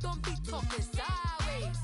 Don't be talking sideways.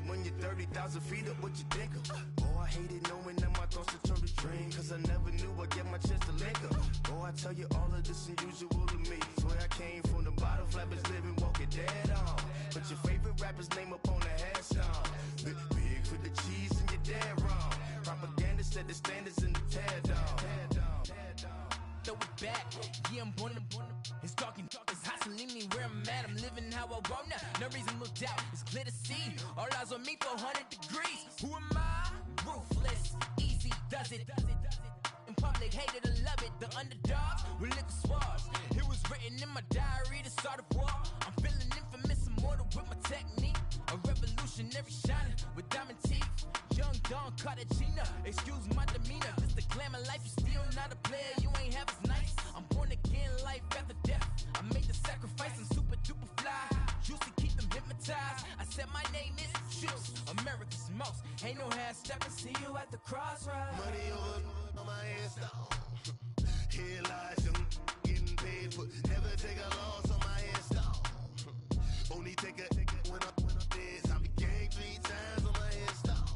When you're 30,000 feet up, what you think of? Oh, I hated knowing that my thoughts would turn to dream, cause I never knew I'd get my chance to link up. Oh, I tell you all of this unusual to me. Swear I came from the bottom, flappers living, walking dead on. Put your favorite rapper's name up on the headstone. Big for the cheese and you're dead wrong. Propaganda set the standards in the tear down. Throw it back, yeah, I'm born to. It's dark, it's hot, so leave me where I'm at. I'm living how I want now, no reason to doubt. It's clear to see, all eyes on me, 400 degrees. Who am I? Ruthless, easy, does it. In public, hate it or love it. The underdogs with liquor swabs. It was written in my diary to start a war. I'm feeling infamous, immortal with my technique. A revolutionary shining with diamond teeth. Young Don Cartagena, excuse my demeanor. This the glamour life, you still not a player, you ain't half as nice. I'm born again, life after death. I made the sacrifice, I'm super duper fly. Used to keep them hypnotized. I said my name is Juice, America's most. Ain't no half stepping, see you at the crossroads. Money over on my headstone. Here lies young, getting paid for. Never take a loss on my headstone. Only take a when I'm dead. I be gang 3 times on my headstone.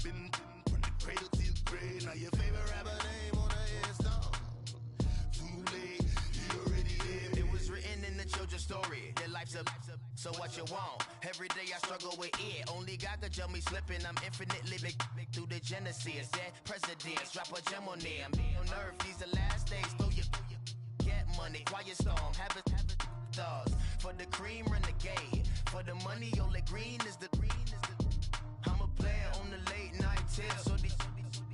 Been from the cradle to the grave. Now your favorite rapper name on the headstone. Too late, you already lived. It was written in the children's story. Your life's a so what you want. Every day I struggle with it. Only God could jump me slipping. I'm infinitely big through the genesis. Dead presidents, drop a gem on there. I'm on earth, these the last days. Throw your get money, quiet storm, have it stars. For the cream, renegade. For the money, only green is the I'm a player on the late night tips. So these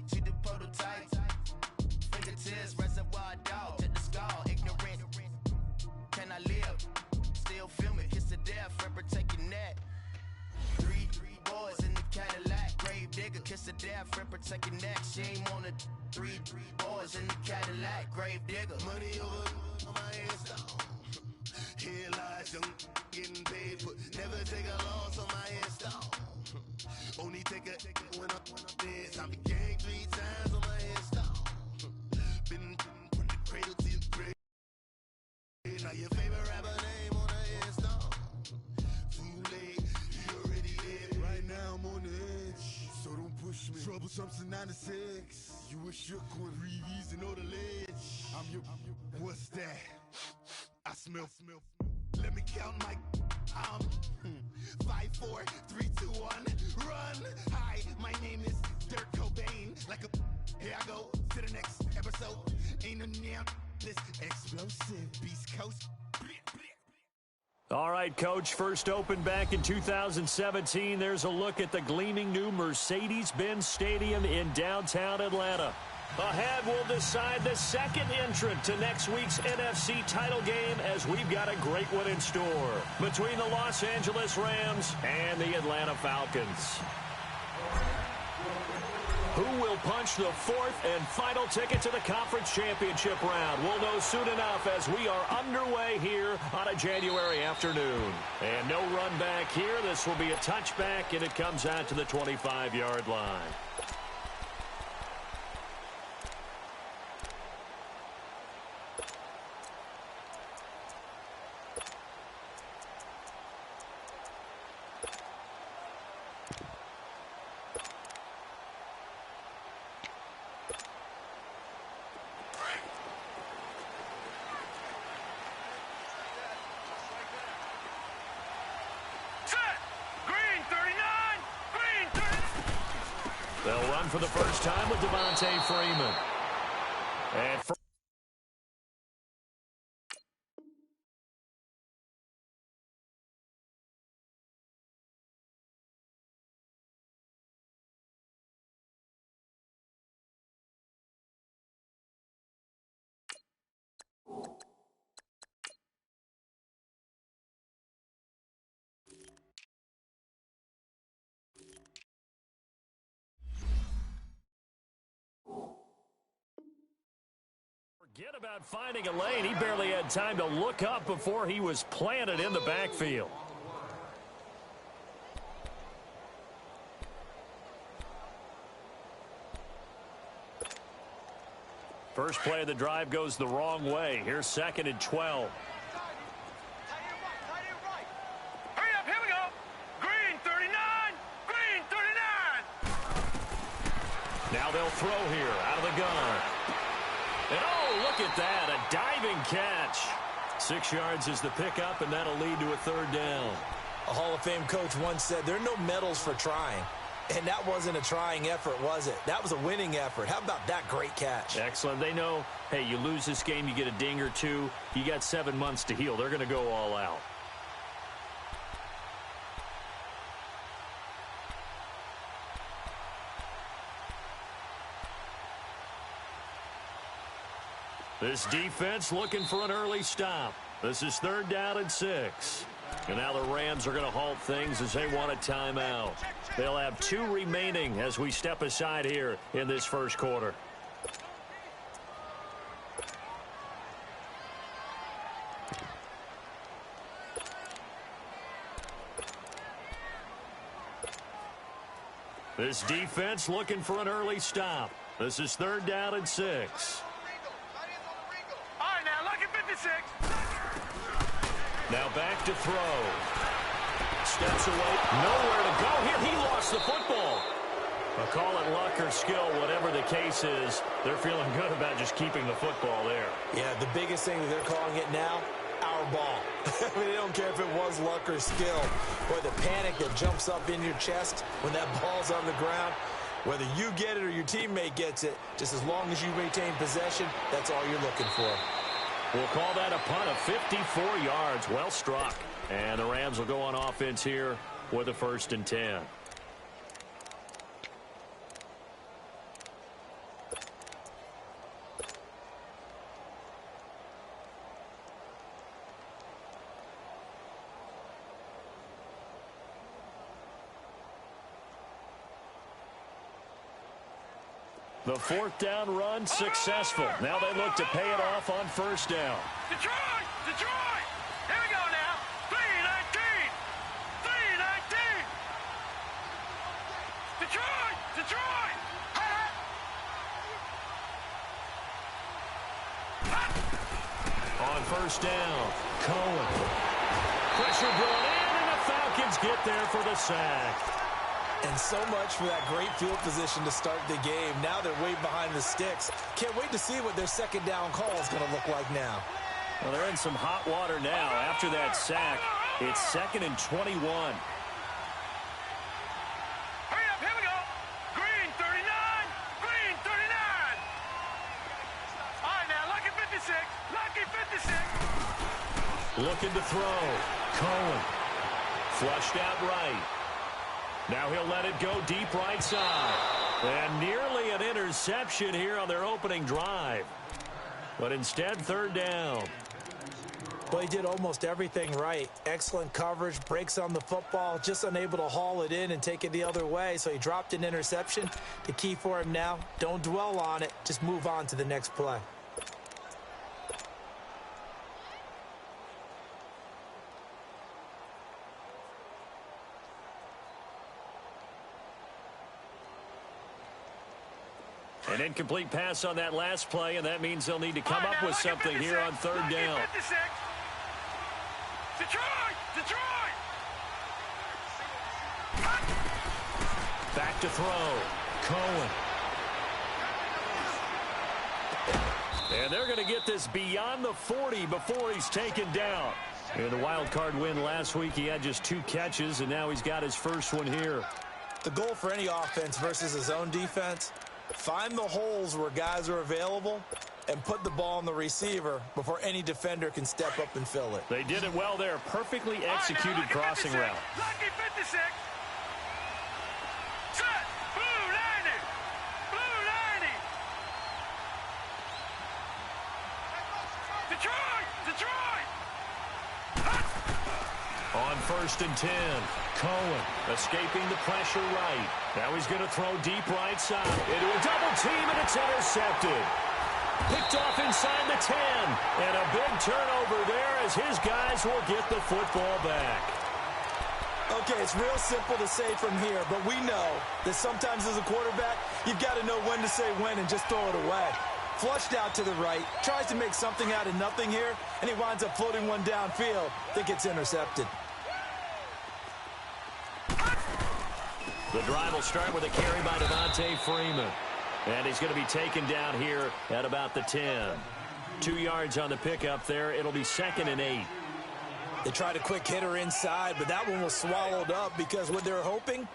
see the prototype. Fingertips, reservoir dog, to the skull. Ignorant, can I live? Still film it, kiss the death, forever take your neck. Three boys in the Cadillac, grave digger, kiss the death, forever take your neck. Shame on the three boys in the Cadillac, grave digger. Money over on my headstone. Here lies young, getting paid for. Never take a loss on my headstone. Only take a when I'm dead. I be gang 3 times on my headstone. Been from the cradle to the grave. Now your favorite rapper name on the headstone. Too late, you already lived. Right now I'm on the edge, so don't push me. Troublesome to 96. You were shook when Reeves and know the ledge. I'm your. What's that? I smell. Let me count my. 5, 4, 3, 2, 1, run. Hi, my name is Dirk Cobain. Like a, here I go to the next episode. Ain't no damn this explosive Beast Coast. All right, Coach, first opened back in 2017. There's a look at the gleaming new Mercedes-Benz Stadium in downtown Atlanta. Ahead, we'll decide the second entrant to next week's NFC title game as we've got a great one in store between the Los Angeles Rams and the Atlanta Falcons. Who will punch the fourth and final ticket to the conference championship round? We'll know soon enough as we are underway here on a January afternoon. And no run back here. This will be a touchback, and it comes out to the 25-yard line. run for the first time with Devontae Freeman. And forget about finding a lane. He barely had time to look up before he was planted in the backfield. First play of the drive goes the wrong way. Here's 2nd and 12. Hurry up, here we go. Green 39, green 39. Now they'll throw here out of the gun. And oh, look at that, a diving catch. 6 yards is the pickup, and that'll lead to a 3rd down. A Hall of Fame coach once said there are no medals for trying. And that wasn't a trying effort, was it? That was a winning effort. How about that great catch? Excellent. They know, hey, you lose this game, you get a ding or two. You got 7 months to heal. They're going to go all out. This defense looking for an early stop. This is 3rd down and 6. And now the Rams are going to halt things as they want a timeout. They'll have 2 remaining as we step aside here in this first quarter. This defense looking for an early stop. This is 3rd down and 6. All right, now, lucky 56. Now back to throw. Steps away. Nowhere to go here. He lost the football. I'll call it luck or skill, whatever the case is. They're feeling good about just keeping the football there. Yeah, the biggest thing that they're calling it now, our ball. I mean, they don't care if it was luck or skill. Or the panic that jumps up in your chest when that ball's on the ground. Whether you get it or your teammate gets it, just as long as you retain possession, that's all you're looking for. We'll call that a punt of 54 yards. Well struck. And the Rams will go on offense here with a 1st and 10. The 4th down run successful. Now they look to pay it off on 1st down. Detroit! Detroit! Here we go now. 3-19! 3-19! Detroit! Detroit! On 1st down, Cohen. Pressure brought in, and the Falcons get there for the sack. And so much for that great field position to start the game. Now they're way behind the sticks. Can't wait to see what their 2nd down call is going to look like now. Well, they're in some hot water now. After that sack, it's 2nd and 21. Hurry up, here we go. Green 39, green 39. All right, now, lucky 56, lucky 56. Looking to throw. Cohen. Flushed out right. Now he'll let it go deep right side. And nearly an interception here on their opening drive. But instead, 3rd down. Well, he did almost everything right. Excellent coverage, breaks on the football, just unable to haul it in and take it the other way. So he dropped an interception. The key for him now, don't dwell on it. Just move on to the next play. An incomplete pass on that last play, and that means they'll need to come up with something here on 3rd down. 56. Detroit! Detroit! Back to throw. Cohen. And they're going to get this beyond the 40 before he's taken down. In the wild card win last week, he had just 2 catches, and now he's got his first one here. The goal for any offense versus a zone defense, find the holes where guys are available and put the ball on the receiver before any defender can step up and fill it. They did it well there. Perfectly executed crossing route. Lucky 56. Set. Blue 90. Blue 90. Detroit. Detroit. On 1st and 10, Cohen escaping the pressure right. Now he's going to throw deep right side into a double team, and it's intercepted. Picked off inside the 10, and a big turnover there as his guys will get the football back. Okay, it's real simple to say from here, but we know that sometimes as a quarterback, you've got to know when to say when and just throw it away. Flushed out to the right, tries to make something out of nothing here, and he winds up floating one downfield that gets intercepted. The drive will start with a carry by Devontae Freeman. And he's going to be taken down here at about the 10. 2 yards on the pickup there. It'll be 2nd and 8. They tried a quick hitter inside, but that one was swallowed up because what they're hoping,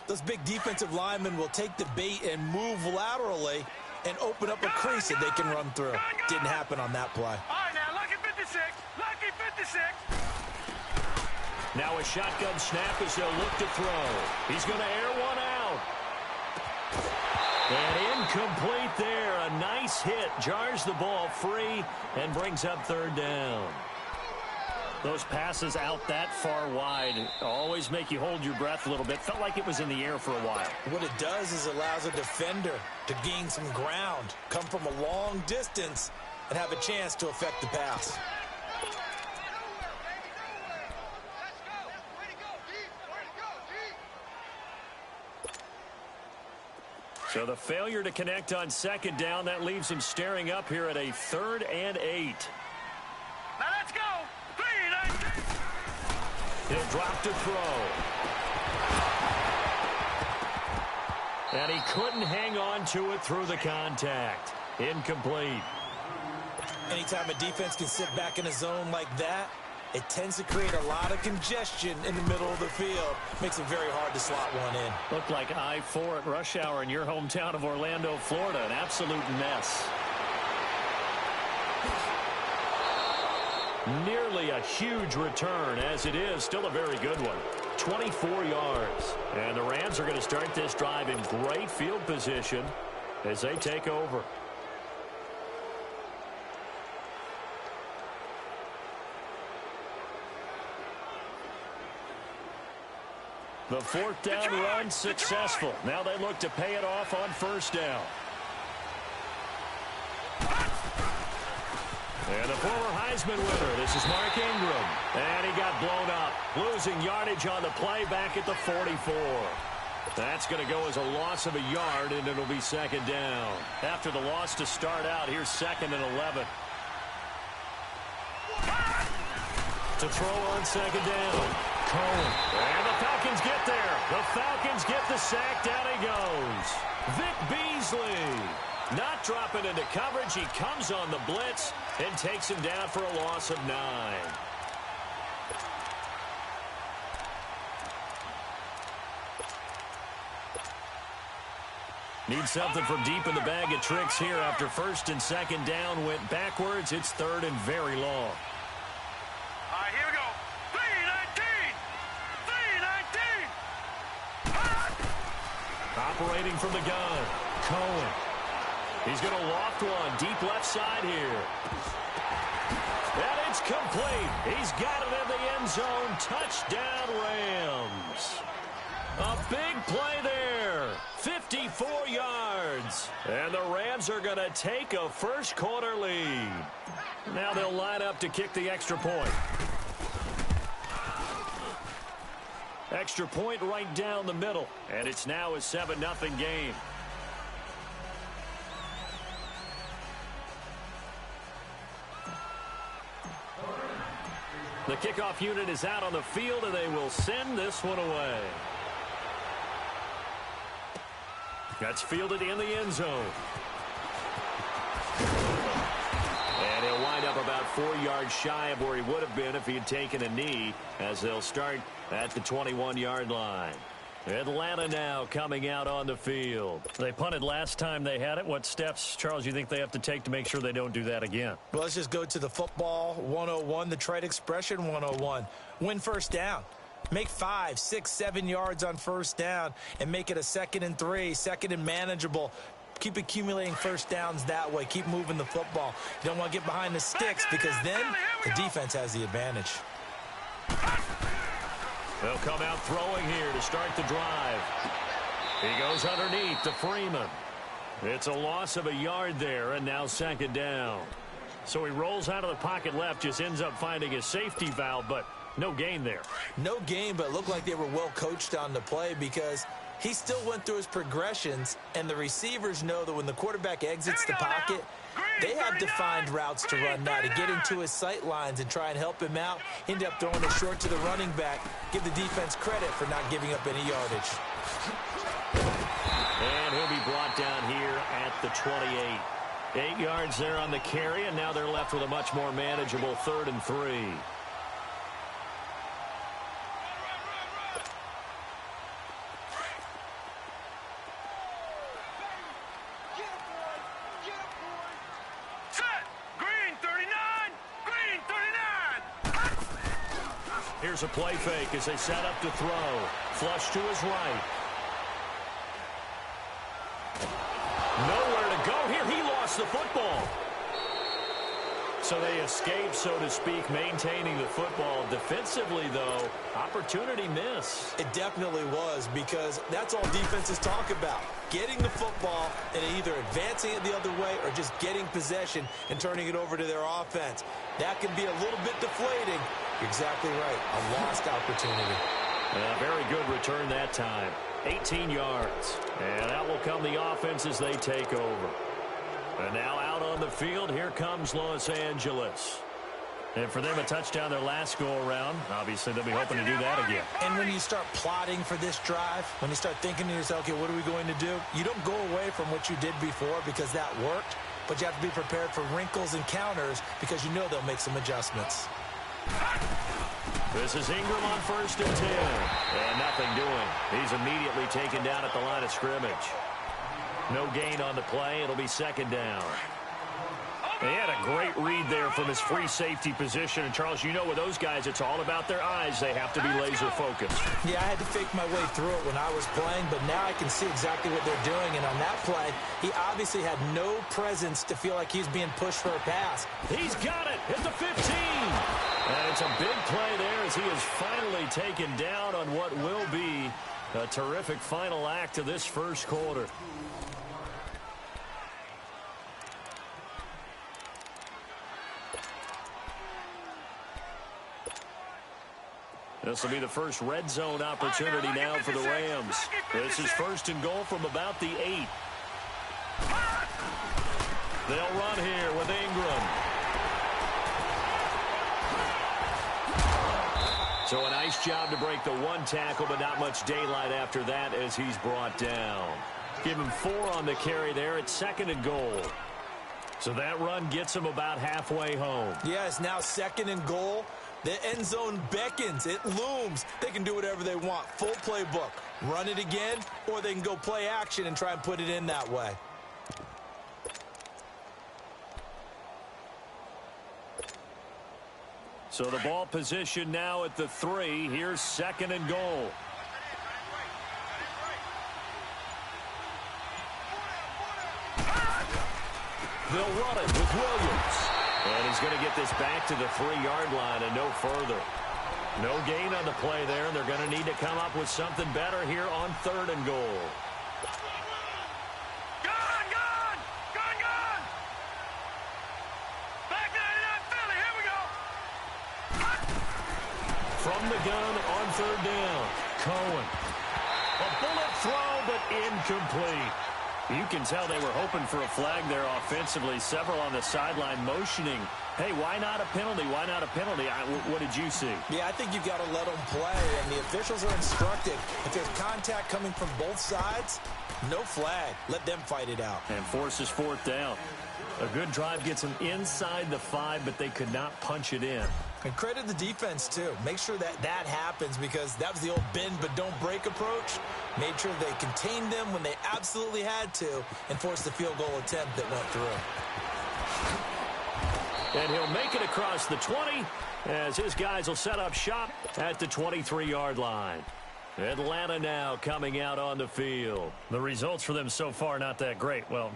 those big defensive linemen will take the bait and move laterally and open up a crease that they can run through. Didn't happen on that play. All right, now, lucky 56. Lucky 56. Now a shotgun snap as they'll look to throw. He's going to air one out. And incomplete there. A nice hit. Jars the ball free and brings up 3rd down. Those passes out that far wide always make you hold your breath a little bit. Felt like it was in the air for a while. What it does is allows a defender to gain some ground, come from a long distance, and have a chance to affect the pass. So the failure to connect on 2nd down, that leaves him staring up here at a 3rd and 8. Now let's go. 3, 9. He'll drop to throw. And he couldn't hang on to it through the contact. Incomplete. Anytime a defense can sit back in a zone like that, it tends to create a lot of congestion in the middle of the field. Makes it very hard to slot one in. Looked like I-4 at rush hour in your hometown of Orlando, Florida. An absolute mess. Nearly a huge return, as it is still a very good one. 24 yards. And the Rams are going to start this drive in great field position as they take over. The 4th down run successful. Now they look to pay it off on 1st down. And the former Heisman winner, this is Mark Ingram. And he got blown up, losing yardage on the play back at the 44. That's going to go as a loss of a yard, and it'll be 2nd down. After the loss to start out, here's 2nd and 11. To throw on 2nd down. Cohen. And the Falcons get there. The Falcons get the sack. Down he goes. Vic Beasley. Not dropping into coverage. He comes on the blitz and takes him down for a loss of 9. Need something from deep in the bag of tricks here after 1st and 2nd down went backwards. It's 3rd and very long. All right, here we go. 3-19. Operating from the gun. Cohen. He's going to loft one. Deep left side here. And it's complete. He's got it in the end zone. Touchdown, Rams. A big play there. 54 yards. And the Rams are going to take a first quarter lead. Now they'll line up to kick the extra point. Extra point right down the middle. And it's now a 7-0 game. The kickoff unit is out on the field, and they will send this one away. That's fielded in the end zone. And he'll wind up about 4 yards shy of where he would have been if he had taken a knee, as they'll start at the 21-yard line. Atlanta now coming out on the field. They punted last time they had it. What steps, Charles, you think they have to take to make sure they don't do that again? Well, let's just go to the football 101, the trade expression 101. Win first down. Make 5, 6, 7 yards on first down and make it a 2nd and 3, 2nd and manageable. Keep accumulating first downs that way. Keep moving the football. You don't want to get behind the sticks because then the defense has the advantage. They'll come out throwing here to start the drive. He goes underneath to Freeman. It's a loss of a yard there, and now 2nd down. So he rolls out of the pocket left, just ends up finding a safety valve, but no gain there. No gain, but it looked like they were well coached on the play because he still went through his progressions, and the receivers know that when the quarterback exits the pocket, they have defined routes to run now to get into his sight lines and try and help him out. End up throwing it short to the running back. Give the defense credit for not giving up any yardage. And he'll be brought down here at the 28. 8 yards there on the carry, and now they're left with a much more manageable 3rd and 3. Here's a play fake as they set up to throw. Flush to his right. Nowhere to go here. He lost the football. So they escape, so to speak, maintaining the football. Defensively, though, opportunity miss. It definitely was because that's all defenses talk about. Getting the football and either advancing it the other way or just getting possession and turning it over to their offense. That can be a little bit deflating. You're exactly right. A lost opportunity. Very good return that time. 18 yards. And out will come the offense as they take over. And now out on the field, here comes Los Angeles. And for them, a touchdown their last go-around. Obviously, they'll be hoping to do that again. And when you start plotting for this drive, when you start thinking to yourself, okay, what are we going to do? You don't go away from what you did before because that worked, but you have to be prepared for wrinkles and counters because you know they'll make some adjustments. This is Ingram on 1st and 10. And nothing doing. He's immediately taken down at the line of scrimmage. No gain on the play. It'll be 2nd down. He had a great read there from his free safety position. And, Charles, you know with those guys, it's all about their eyes. They have to be laser-focused. Yeah, I had to fake my way through it when I was playing, but now I can see exactly what they're doing. And on that play, he obviously had no presence to feel like he's being pushed for a pass. He's got it at the 15. And it's a big play there as he is finally taken down on what will be a terrific final act of this first quarter. This will be the first red zone opportunity now for the Rams. This is 1st and goal from about the 8. They'll run here with Ingram. So a nice job to break the 1 tackle, but not much daylight after that as he's brought down. Give him 4 on the carry there at 2nd and goal. So that run gets him about halfway home. Yes, now 2nd and goal. The end zone beckons. It looms. They can do whatever they want. Full playbook. Run it again, or they can go play action and try and put it in that way. So the ball position now at the 3. Here's 2nd and goal. They'll run it with Williams. And he's going to get this back to the 3-yard line and no further. No gain on the play there, and they're going to need to come up with something better here on 3rd and goal. From the gun on 3rd down, Cohen. A bullet throw, but incomplete. You can tell they were hoping for a flag there offensively. Several on the sideline motioning, hey, why not a penalty? Why not a penalty? What did you see? Yeah, I think you've got to let them play, and the officials are instructed. If there's contact coming from both sides, no flag. Let them fight it out. And forces 4th down. A good drive gets them inside the 5, but they could not punch it in. And credit the defense, too. Make sure that happens, because that was the old bend but don't break approach. Made sure they contained them when they absolutely had to and forced the field goal attempt that went through. And he'll make it across the 20 as his guys will set up shop at the 23-yard line. Atlanta now coming out on the field. The results for them so far not that great. Well,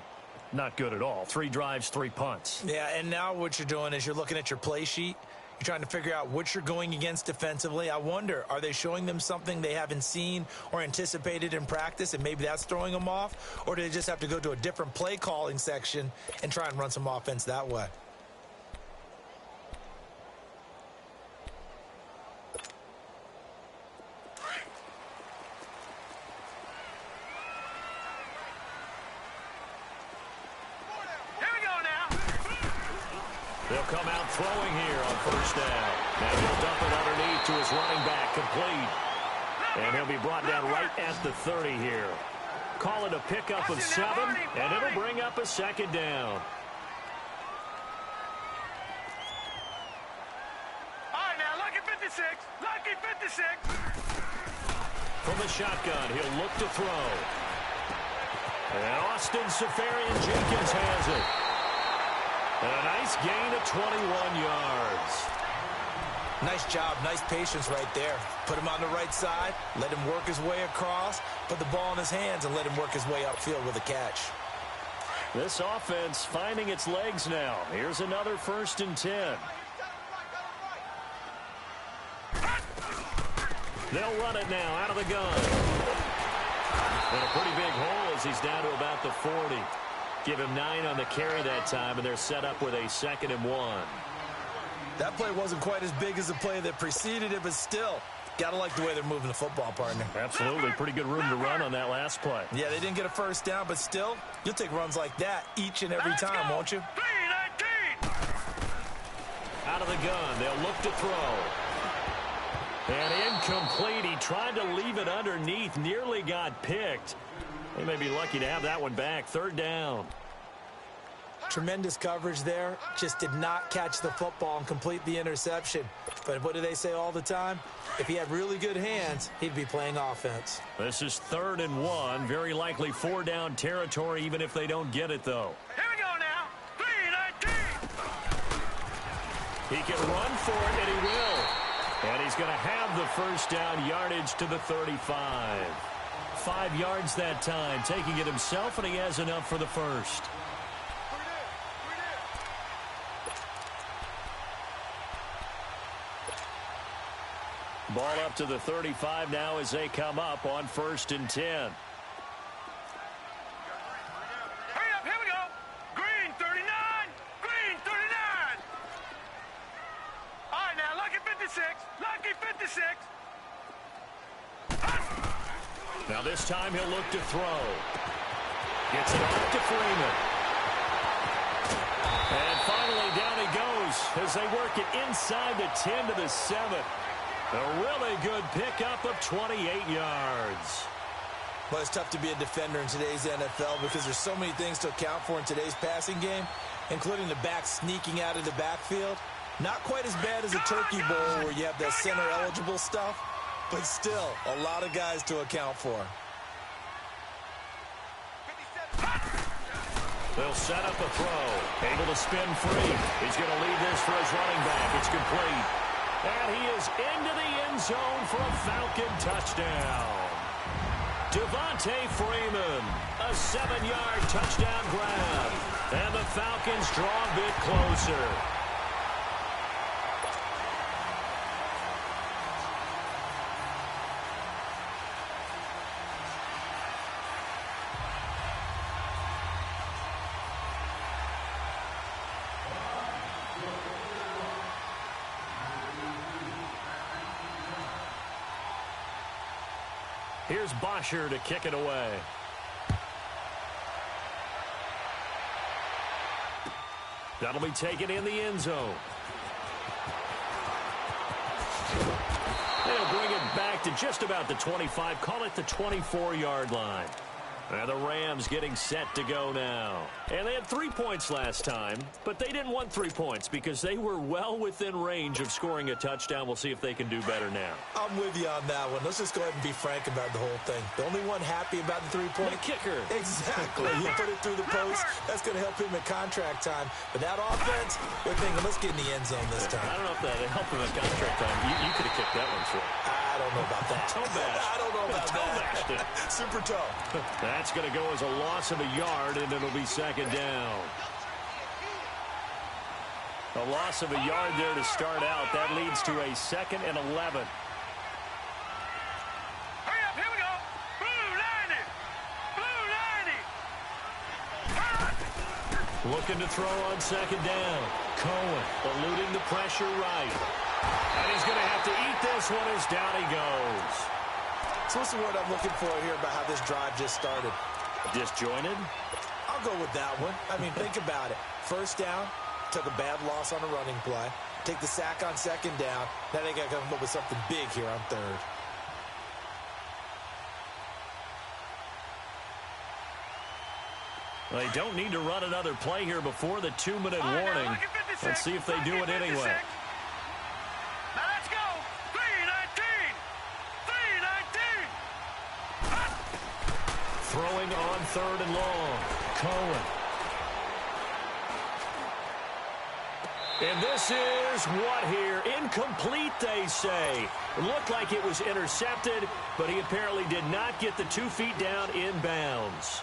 not good at all. 3 drives, 3 punts. Yeah, and now what you're doing is you're looking at your play sheet. You're trying to figure out what you're going against defensively. I wonder, are they showing them something they haven't seen or anticipated in practice, and maybe that's throwing them off? Or do they just have to go to a different play calling section and try and run some offense that way? They'll come out throwing here on first down. And he'll dump it underneath to his running back, complete. And he'll be brought down right at the 30 here. Call it a pickup of 7, and it'll bring up a second down. All right, now, lucky 56. Lucky 56. From the shotgun, he'll look to throw. And Austin Safarian-Jenkins has it. And a nice gain of 21 yards. Nice job, nice patience right there. Put him on the right side, let him work his way across, put the ball in his hands, and let him work his way upfield with a catch. This offense finding its legs now. Here's another 1st and 10. They'll run it now out of the gun. And a pretty big hole as he's down to about the 40. Give him 9 on the carry that time, and they're set up with a 2nd and 1. That play wasn't quite as big as the play that preceded it, but still, gotta like the way they're moving the football, partner. Absolutely. Pretty good room to run on that last play. Yeah, they didn't get a first down, but still, you'll take runs like that each and every time, won't you? 3-19. Out of the gun, they'll look to throw. And incomplete. He tried to leave it underneath, nearly got picked. They may be lucky to have that one back. 3rd down. Tremendous coverage there. Just did not catch the football and complete the interception. But what do they say all the time? If he had really good hands, he'd be playing offense. This is 3rd and 1. Very likely 4-down territory, even if they don't get it, though. Here we go now. 3-19. He can run for it, and he will. And he's going to have the 1st down yardage to the 35. 5 yards that time, taking it himself, and he has enough for the 1st. Ball up to the 35 now as they come up on 1st and 10. Hurry up, here we go. Green 39. Green 39. All right, now, lucky 56. Lucky 56. Now this time he'll look to throw. Gets it off to Freeman. And finally down he goes as they work it inside the 10 to the 7. A really good pickup of 28 yards. Well, it's tough to be a defender in today's NFL because there's so many things to account for in today's passing game, including the back sneaking out of the backfield. Not quite as bad as a turkey bowl where you have the center-eligible stuff, but still a lot of guys to account for. They'll set up a throw. Able to spin free. He's going to leave this for his running back. It's complete. And he is into the end zone for a Falcon touchdown. Devontae Freeman, a 7-yard touchdown grab. And the Falcons draw a bit closer. Here's Bosher to kick it away. That'll be taken in the end zone. They'll bring it back to just about the 25. Call it the 24-yard line. And the Rams getting set to go now. And they had 3 points last time, but they didn't want 3 points because they were well within range of scoring a touchdown. We'll see if they can do better now. I'm with you on that one. Let's just go ahead and be frank about the whole thing. The only one happy about the 3-point? The kicker. Exactly. He put it through the post. That's going to help him at contract time. But that offense, they're thinking, let's get in the end zone this time. I don't know if that helped him at contract time. You could have kicked that one through. I don't know about that. Toe bash. I don't know about that. Super toe. That's going to go as a loss of a yard, and it'll be second down. A loss of a yard there to start out. That leads to a 2nd and 11. Hurry up, here we go. Blue 90. Looking to throw on second down. Cohen eluding the pressure right. And he's going to have to eat this one as down he goes. So what's the word I'm looking for here about how this drive just started? Disjointed? I'll go with that one. I mean, think about it. First down, took a bad loss on a running play. Take the sack on second down. Now they got to come up with something big here on third. They don't need to run another play here before the 2-minute warning. Let's see if they do it anyway. Now let's go. 3-19. 3-19. Throwing on 3rd and long. Cohen. And this is what here? Incomplete, they say. It looked like it was intercepted, but he apparently did not get the 2 feet down in bounds.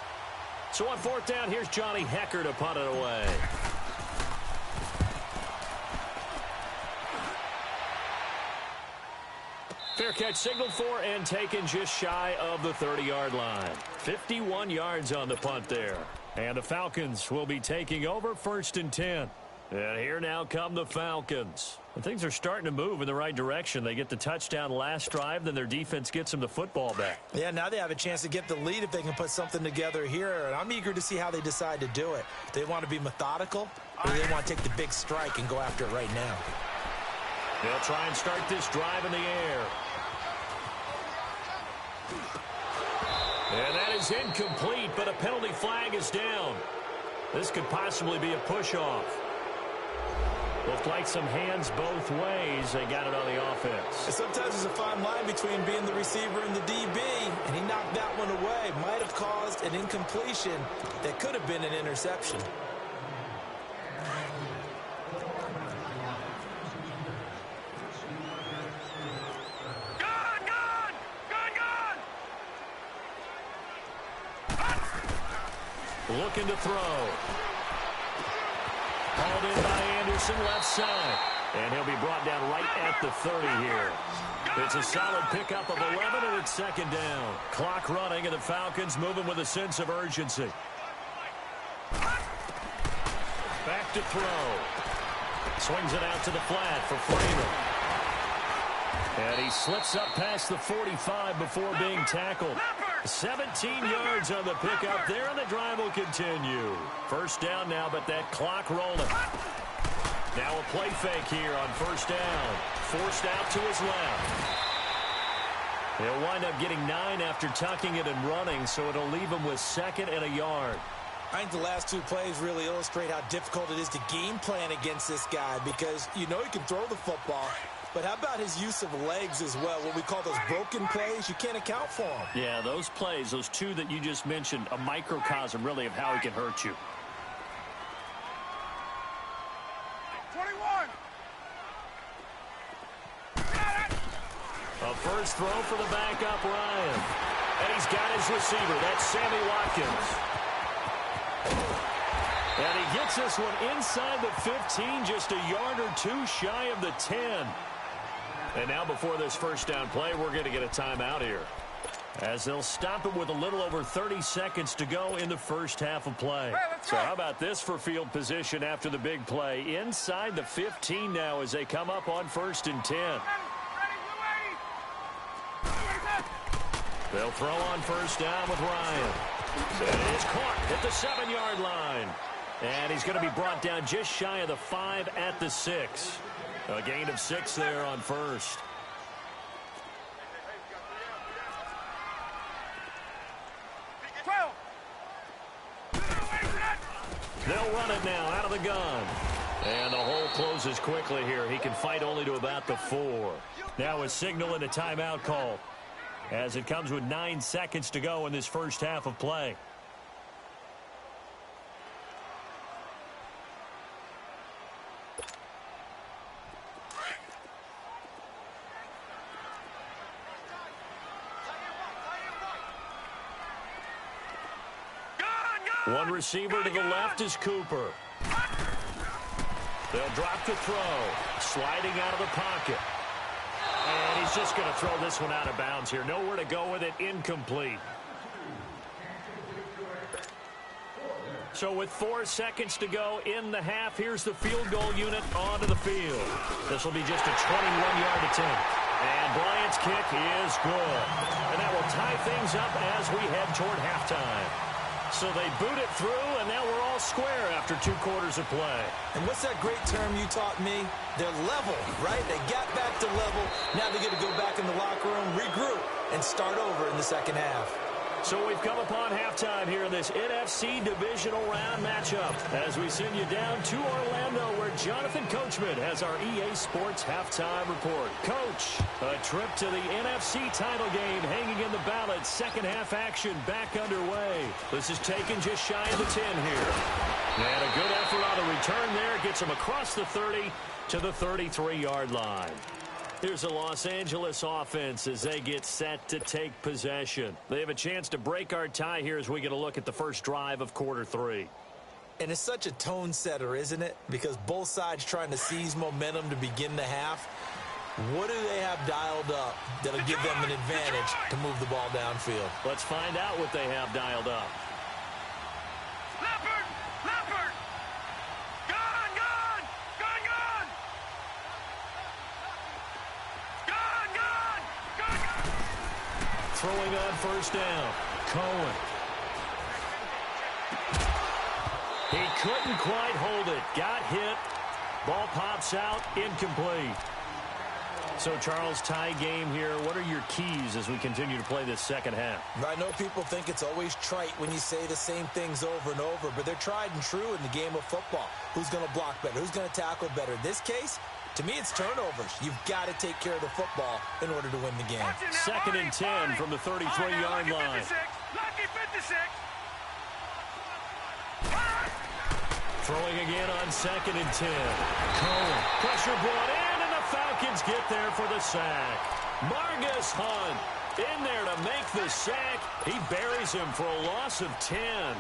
So on 4th down, here's Johnny Hecker to punt it away. Fair catch signaled for and taken just shy of the 30-yard line. 51 yards on the punt there. And the Falcons will be taking over 1st and 10. And here now come the Falcons. And things are starting to move in the right direction. They get the touchdown last drive, then their defense gets them the football back. Yeah, now they have a chance to get the lead if they can put something together here. And I'm eager to see how they decide to do it. They want to be methodical, or they want to take the big strike and go after it right now. They'll try and start this drive in the air. And that is incomplete, but a penalty flag is down. This could possibly be a push-off. Looked like some hands both ways. They got it on the offense. And sometimes there's a fine line between being the receiver and the DB, and he knocked that one away. Might have caused an incompletion that could have been an interception. Looking to throw. Hauled in by Anderson, left side. And he'll be brought down right at the 30 here. It's a solid pickup of 11, and it's second down. Clock running, and the Falcons moving with a sense of urgency. Back to throw. Swings it out to the flat for Freeman. And he slips up past the 45 before being tackled. 17 yards on the pickup there, and the drive will continue. First down now, but that clock rolling. Now a play fake here on first down. Forced out to his left. He'll wind up getting 9 after tucking it and running, so it'll leave him with 2nd and a yard. I think the last 2 plays really illustrate how difficult it is to game plan against this guy, because you know he can throw the football. But how about his use of legs as well? What we call those broken plays, you can't account for them. Yeah, those plays, those 2 that you just mentioned, a microcosm really of how he can hurt you. 21. A first throw for the backup, Ryan. And he's got his receiver. That's Sammy Watkins. And he gets this one inside the 15, just a yard or 2 shy of the 10. And now before this first down play, we're going to get a timeout here, as they'll stop it with a little over 30 seconds to go in the first half of play. So how about this for field position after the big play? Inside the 15 now as they come up on 1st and 10. They'll throw on first down with Ryan. And it's caught at the 7-yard line. And he's going to be brought down just shy of the 5 at the 6. A gain of 6 there on first. gun. And the hole closes quickly here. He can fight only to about the 4. Now a signal and a timeout call, as it comes with 9 seconds to go in this first half of play. One receiver to the left is Cooper. They'll drop the throw. Sliding out of the pocket. And he's just going to throw this one out of bounds here. Nowhere to go with it. Incomplete. So with 4 seconds to go in the half, here's the field goal unit onto the field. This will be just a 21-yard attempt. And Bryant's kick is good. And that will tie things up as we head toward halftime. So they boot it through, and now we're all square after 2 quarters of play. And what's that great term you taught me? They're level, right? They got back to level. Now they get to go back in the locker room, regroup, and start over in the second half. So we've come upon halftime here in this NFC Divisional Round matchup as we send you down to Orlando, where Jonathan Coachman has our EA Sports Halftime Report. Coach, a trip to the NFC title game hanging in the balance. Second half action back underway. This is taken just shy of the 10 here. And a good effort on the return there. Gets him across the 30 to the 33-yard line. Here's the Los Angeles offense as they get set to take possession. They have a chance to break our tie here as we get a look at the first drive of quarter 3. And it's such a tone setter, isn't it? Because both sides trying to seize momentum to begin the half. What do they have dialed up that'll give them an advantage to move the ball downfield? Let's find out what they have dialed up. Throwing on first down, Cohen. He couldn't quite hold it. Got hit. Ball pops out, incomplete. So, Charles, tie game here. What are your keys as we continue to play this second half? I know people think it's always trite when you say the same things over and over, but they're tried and true in the game of football. Who's going to block better? Who's going to tackle better? In this case, to me, it's turnovers. You've got to take care of the football in order to win the game. Second and 10 from the 33-yard line. Throwing again on second and 10. Cohen. Pressure brought in, and the Falcons get there for the sack. Margus Hunt in there to make the sack. He buries him for a loss of 10.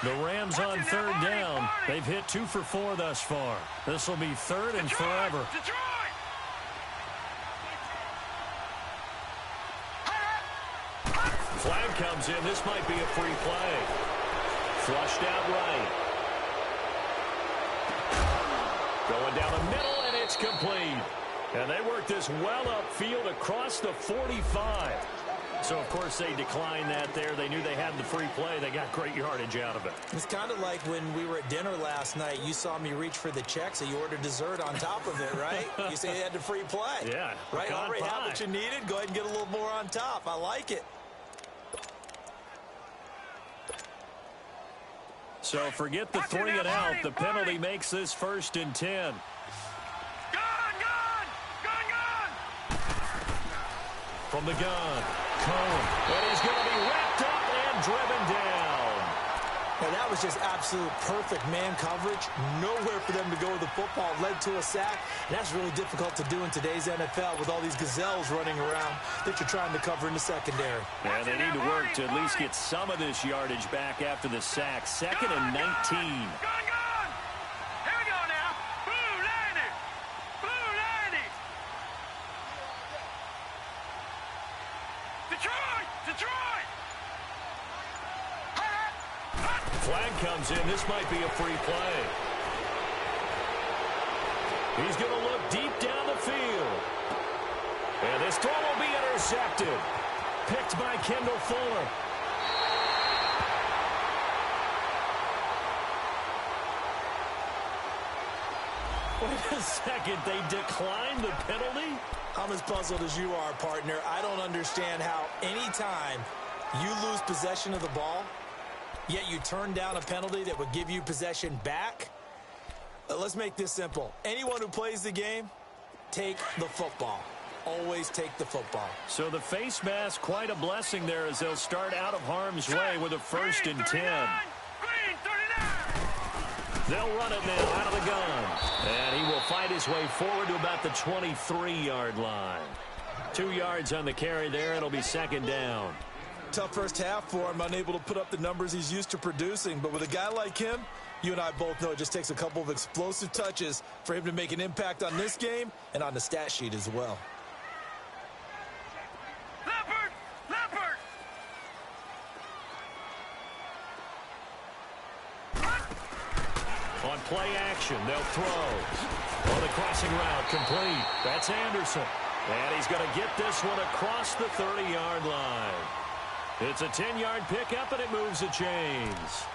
The Rams on third down. They've hit 2 for 4 thus far. This will be third and forever. Flag comes in. This might be a free play. Flushed out right. Going down the middle, and it's complete. And they work this well upfield across the 45. So, of course, they declined that there. They knew they had the free play. They got great yardage out of it. It's kind of like when we were at dinner last night. You saw me reach for the check, so you ordered dessert on top of it, right? You say you had the free play. Yeah. Right? Already have what you needed. Go ahead and get a little more on top. I like it. So, forget the 3 and out. The penalty makes this first and 10. From the gun, Cohen. And he's going to be wrapped up and driven down. Now, that was just absolute perfect man coverage. Nowhere for them to go with the football. Led to a sack. And that's really difficult to do in today's NFL with all these gazelles running around that you're trying to cover in the secondary. And they need to work to at least get some of this yardage back after the sack. Second and 19. Flag comes in. This might be a free play. He's going to look deep down the field. And this throw will be intercepted. Picked by Kendall Fuller. Wait a second, they declined the penalty? I'm as puzzled as you are, partner. I don't understand how any time you lose possession of the ball, yet you turn down a penalty that would give you possession back. Let's make this simple. Anyone who plays the game, take the football. Always take the football. So the face mask, quite a blessing there as they'll start out of harm's way with a 1st and 10. They'll run it now out of the gun. And he will fight his way forward to about the 23-yard line. 2 yards on the carry there. It'll be 2nd down. Tough first half for him, unable to put up the numbers he's used to producing. But with a guy like him, you and I both know it just takes a couple of explosive touches for him to make an impact on this game and on the stat sheet as well. On play action, they'll throw. On the crossing route, complete. That's Anderson. And he's going to get this one across the 30-yard line. It's a 10-yard pickup, and it moves the chains.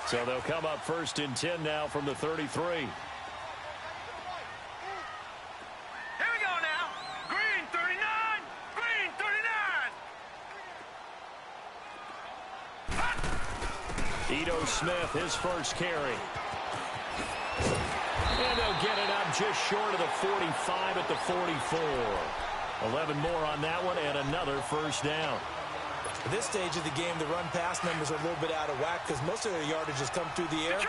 So they'll come up 1st and 10 now from the 33. Ito Smith, his first carry. And they'll get it up just short of the 45 at the 44. 11 more on that one and another 1st down. At this stage of the game, the run-pass numbers are a little bit out of whack because most of their yardage has come through the air.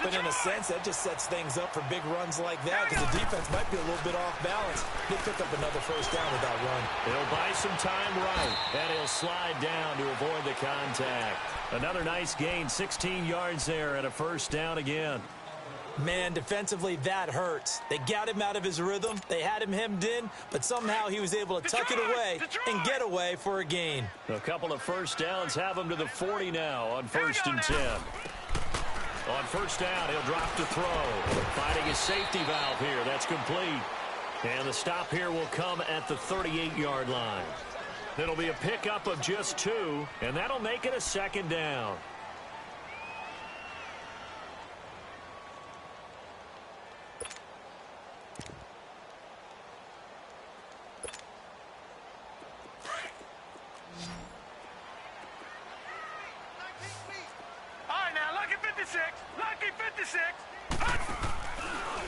But in a sense, that just sets things up for big runs like that because the defense might be a little bit off balance. They pick up another 1st down with that run. He'll buy some time right, and he'll slide down to avoid the contact. Another nice gain, 16 yards there and a 1st down again. Man, defensively, that hurts. They got him out of his rhythm. They had him hemmed in, but somehow he was able to tuck it away and get away for a gain. A couple of 1st downs have him to the 40 now on 1st and 10. On 1st down, he'll drop to throw. Finding his safety valve here. That's complete. And the stop here will come at the 38-yard line. It'll be a pickup of just 2, and that'll make it a 2nd down.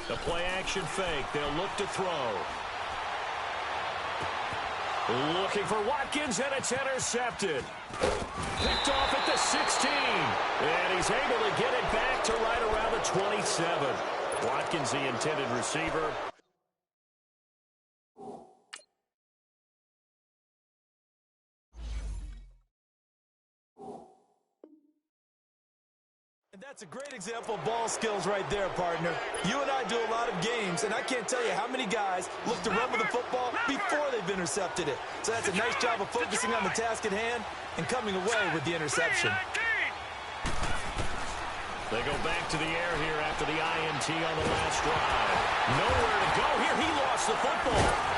The play action fake. They'll look to throw. Looking for Watkins, and it's intercepted. Picked off at the 16. And he's able to get it back to right around the 27. Watkins, the intended receiver. That's a great example of ball skills right there, partner. You and I do a lot of games, and I can't tell you how many guys look to run with the football before they've intercepted it. So that's a nice job of focusing on the task at hand and coming away with the interception. They go back to the air here after the INT on the last drive. Nowhere to go here. He lost the football.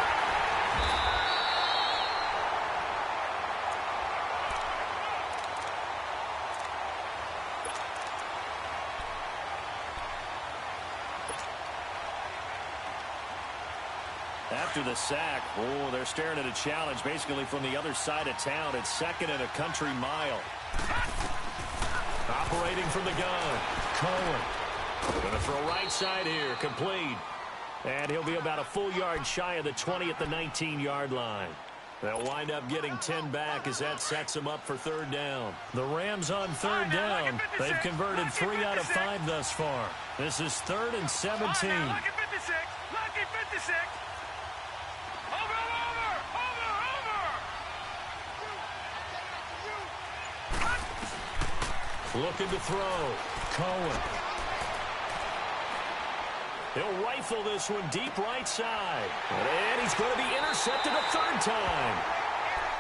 After the sack, they're staring at a challenge basically from the other side of town. It's 2nd and a country mile. Operating from the gun, Cohen. Going to throw right side here, complete. And he'll be about a full yard shy of the 20 at the 19-yard line. They'll wind up getting 10 back as that sets them up for 3rd down. The Rams on 3rd down. They've converted 3 out of 5 thus far. This is 3rd and 17. Looking to throw. Cohen. He'll rifle this one deep right side. And he's going to be intercepted a 3rd time.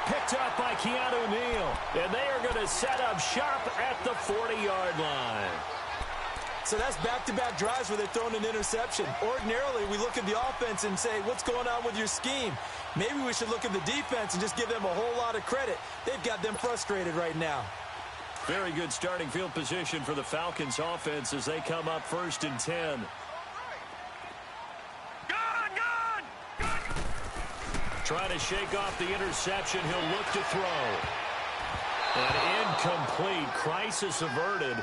Picked up by Keanu Neal. And they are going to set up shop at the 40-yard line. So that's back-to-back drives where they're throwing an interception. Ordinarily, we look at the offense and say, what's going on with your scheme? Maybe we should look at the defense and just give them a whole lot of credit. They've got them frustrated right now. Very good starting field position for the Falcons offense as they come up 1st and 10. Trying to shake off the interception. He'll look to throw. And incomplete. Crisis averted.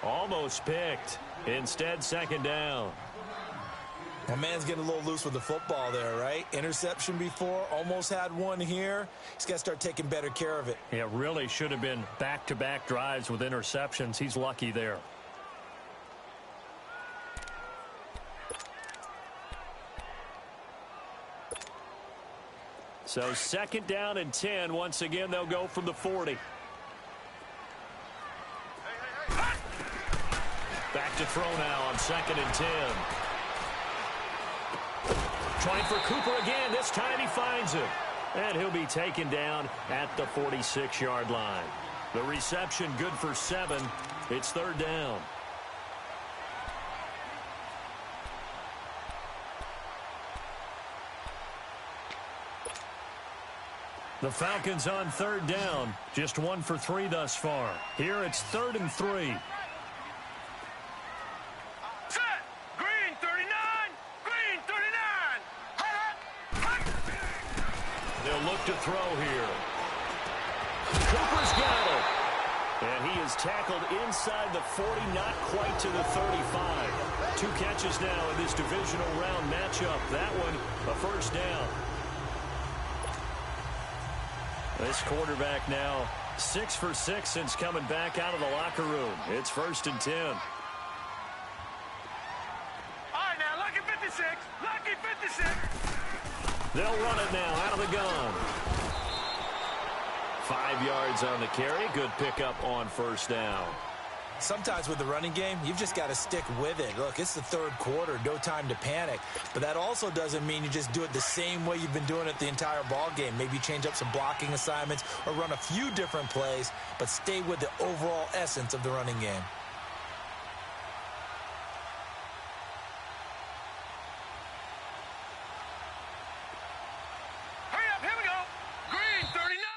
Almost picked. Instead, 2nd down. My man's getting a little loose with the football there, right? Interception before, almost had one here. He's got to start taking better care of it. Yeah, really should have been back-to-back drives with interceptions. He's lucky there. So 2nd down and 10. Once again, they'll go from the 40. Back to throw now on 2nd and 10. Trying for Cooper again. This time he finds it. And he'll be taken down at the 46-yard line. The reception good for 7. It's 3rd down. The Falcons on 3rd down. Just 1 for 3 thus far. Here it's 3rd and 3. Set! Green 39! Green 39! They'll look to throw here. Cooper's got it. And he is tackled inside the 40, not quite to the 35. 2 catches now in this divisional round matchup. That one, a 1st down. This quarterback now 6 for 6 since coming back out of the locker room. It's 1st and 10. All right, now, lucky 56. Lucky 56. They'll run it now out of the gun. 5 yards on the carry. Good pickup on 1st down. Sometimes with the running game, you've just got to stick with it. Look, it's the 3rd quarter, no time to panic. But that also doesn't mean you just do it the same way you've been doing it the entire ball game. Maybe change up some blocking assignments or run a few different plays, but stay with the overall essence of the running game. Hurry up, here we go. Green 39.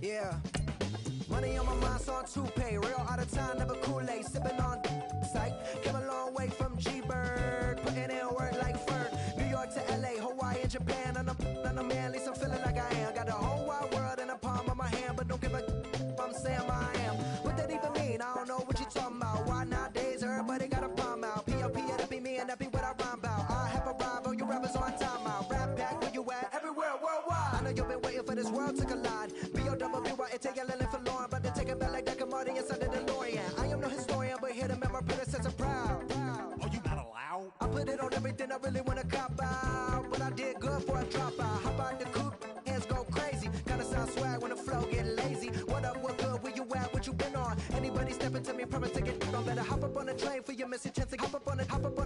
Yeah. Money on my mind, so on toupee. Real out of time, never Kool-Aid. Sipping on sight. Came a long way from G-Bird. Putting in work like Ferg. New York to L.A., Hawaii, and Japan. And I'm man, at least I'm feeling like I am. Got the whole wide world in the palm of my hand. But don't give a I'm saying I am. What that even mean? I don't know what you talking about. Why nowadays everybody got a palm out? P.O.P. that'd be me and that be what I rhyme about. I have arrived on you rappers on time out. Rap back where you at? Everywhere, worldwide. I know you've been waiting for this world to collide. B-O-W-B-Y-N-T yelling for Lauren, but they take it back like Dr. Marty inside the DeLorean. I am no historian, but here to make my predecessor proud. Oh, you not allowed? I put it on everything I really want to cop out, but I did good for a drop out. Hop out the coupe, hands go crazy. Kinda sound swag when the flow get lazy. What up, what good, where you at, what you been on? Anybody stepping to me, promise to get on. Better hop up on the train for your missing chance to hop up on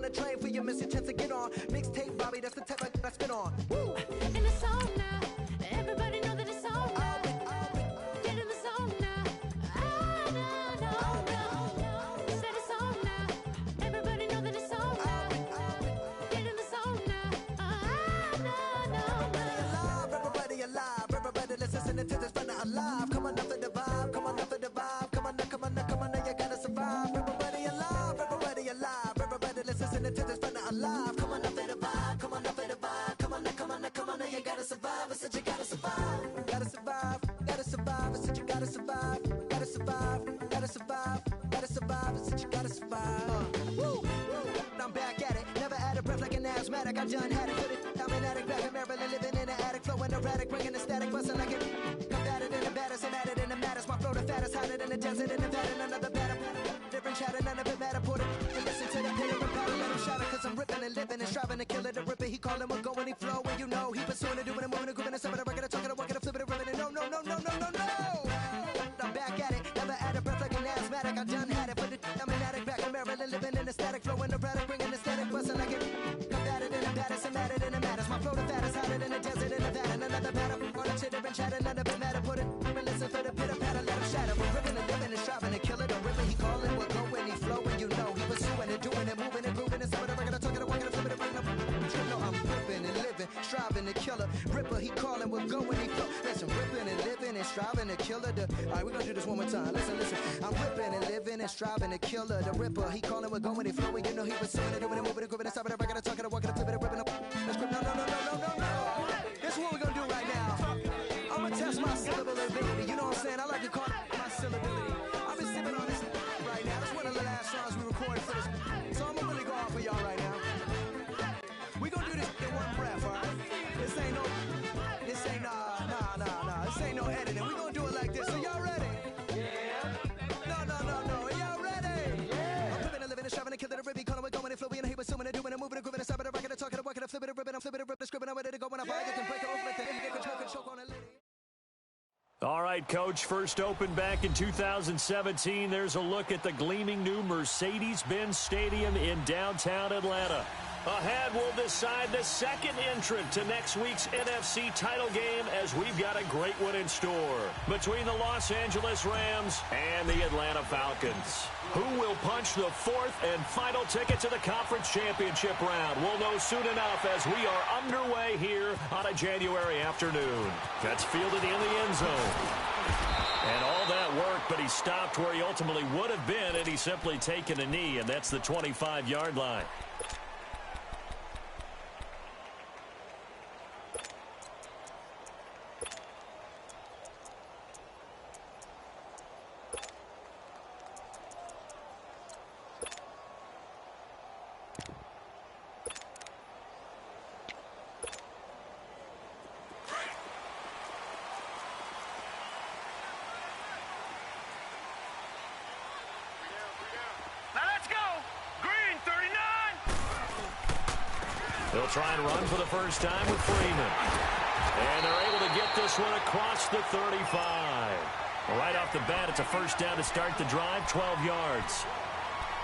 the train for your missing chance to get on. Mixtape, Bobby, that's the type I spin on. Woo! In the zone now. Everybody know that it's on now. Get in the zone now. No. Said it's on now. Everybody know that it's on now. Get in the zone now. No. Everybody alive, everybody listening to this brother alive. Come on up for the vibe, come on up for the vibe. Come on, now you gotta survive. Everybody alive, everybody listening to this brother alive. Come on up for the vibe, come on up for the vibe. Come on, now you gotta survive. I said you gotta survive, gotta survive, gotta survive. I said you gotta survive, gotta survive, gotta survive, gotta survive. I said you gotta survive. Woo! I'm back at it, never out of breath like an asthmatic. I done had it, put it. I'm an addict back in Maryland, living in an attic, flowing erratic, bringing the static, busting like it. Combated in the baddest, I'm at it in the maddest. My flow the fattest, hotter than the desert in Nevada. Another batter, different chatter, none of it matter. Put it and listen to the pitter and patter, let him shatter. Cause I'm ripping and living and striving to kill it. The ripper, he callin' what go and he flow. And you know he pursuing it, doing it, moving it, grooving it, some of the record, talking, walking, flipping it, ripping it. No. I'm back at it, never out of breath like an asthmatic. I done had it, put it. I'm an addict back in Maryland, living in the static, flowing erratic, bringing the static, busting like it. Combated in the baddest, I'm at it in the matter. better, none of it matter. Put it, listen for the pitter patter, let him shatter. We're ripping and living and striving to kill it. The river he calling, we're going, he flowing. You know, he pursuing it, doing it, moving and grooving. And some of the record, talking, working, flipping it, bringing up. You know, I'm ripping and living, striving to kill it. Ripper, he calling, we're going, he flow. Listen, ripping and living and striving to kill it. All right, we're gonna do this one more time. Listen. I'm ripping and living and striving to kill her. The Ripper, he calling, we're going, he flowing. You know, he pursuing it, doing it, moving and grooving. And stopping the record, talking, working, flipping it, ripping up. Let's grip. No. This is what we're gonna do right now. I'm gonna test my syllability. You know what I'm saying? I like to call it my syllability. I've been sipping on this right now. This is one of the last songs we recorded for this. So I'm gonna really go off for y'all right now. We gonna do this in one breath, all right? This ain't no editing. We gonna do it like this. So y'all ready? No. Y'all ready? I'm flipping and living and striving to kill it. The ribby calling, we're going and flowing. And he was assuming and doing and moving and grooving and stopping the record and talking and working and flipping it, ripping. I'm flipping it, ripping, scribbling. I'm ready to go when I find it. Can break it open, then you can choke on a lady. All right, Coach, first open back in 2017. There's a look at the gleaming new Mercedes-Benz Stadium in downtown Atlanta. A head will decide the second entrant to next week's NFC title game, as we've got a great one in store between the Los Angeles Rams and the Atlanta Falcons. Who will punch the fourth and final ticket to the conference championship round? We'll know soon enough as we are underway here on a January afternoon. That's fielded in the end zone. And all that work, but he stopped where he ultimately would have been had he simply taken a knee, and that's the 25-yard line. They'll try and run for the first time with Freeman. And they're able to get this one across the 35. Right off the bat, it's a first down to start the drive, 12 yards.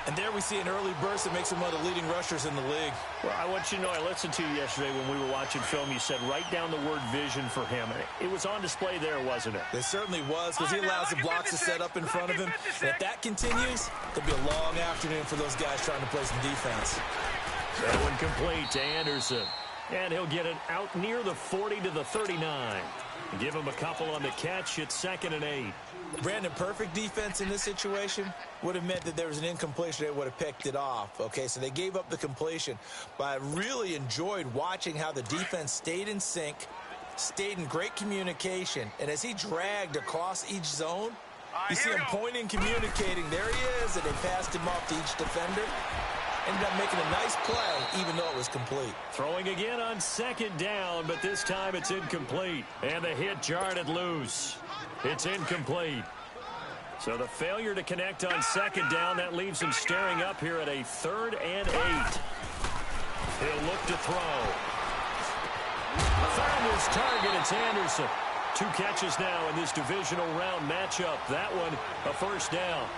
And there we see an early burst that makes him one of the leading rushers in the league. Well, I want you to know, I listened to you yesterday when we were watching film. You said write down the word vision for him. It was on display there, wasn't it? It certainly was, because he allows the blocks to set up in front of him. And if that continues, it'll be a long afternoon for those guys trying to play some defense. That one complete to Anderson. And he'll get it out near the 40 to the 39. Give him a couple on the catch. It's 2nd and 8. Brandon, perfect defense in this situation would have meant that there was an incompletion. They would have picked it off. Okay, so they gave up the completion. But I really enjoyed watching how the defense stayed in sync, stayed in great communication. And as he dragged across each zone, you see him pointing, communicating. There he is, and they passed him off to each defender. Ended up making a nice play, even though it was complete. Throwing again on 2nd down, but this time it's incomplete. And the hit jarred it loose. It's incomplete. So the failure to connect on 2nd down, that leaves him staring up here at a 3rd and 8. He'll look to throw. Found his target, it's Anderson. 2 catches now in this divisional round matchup. That one, a first down.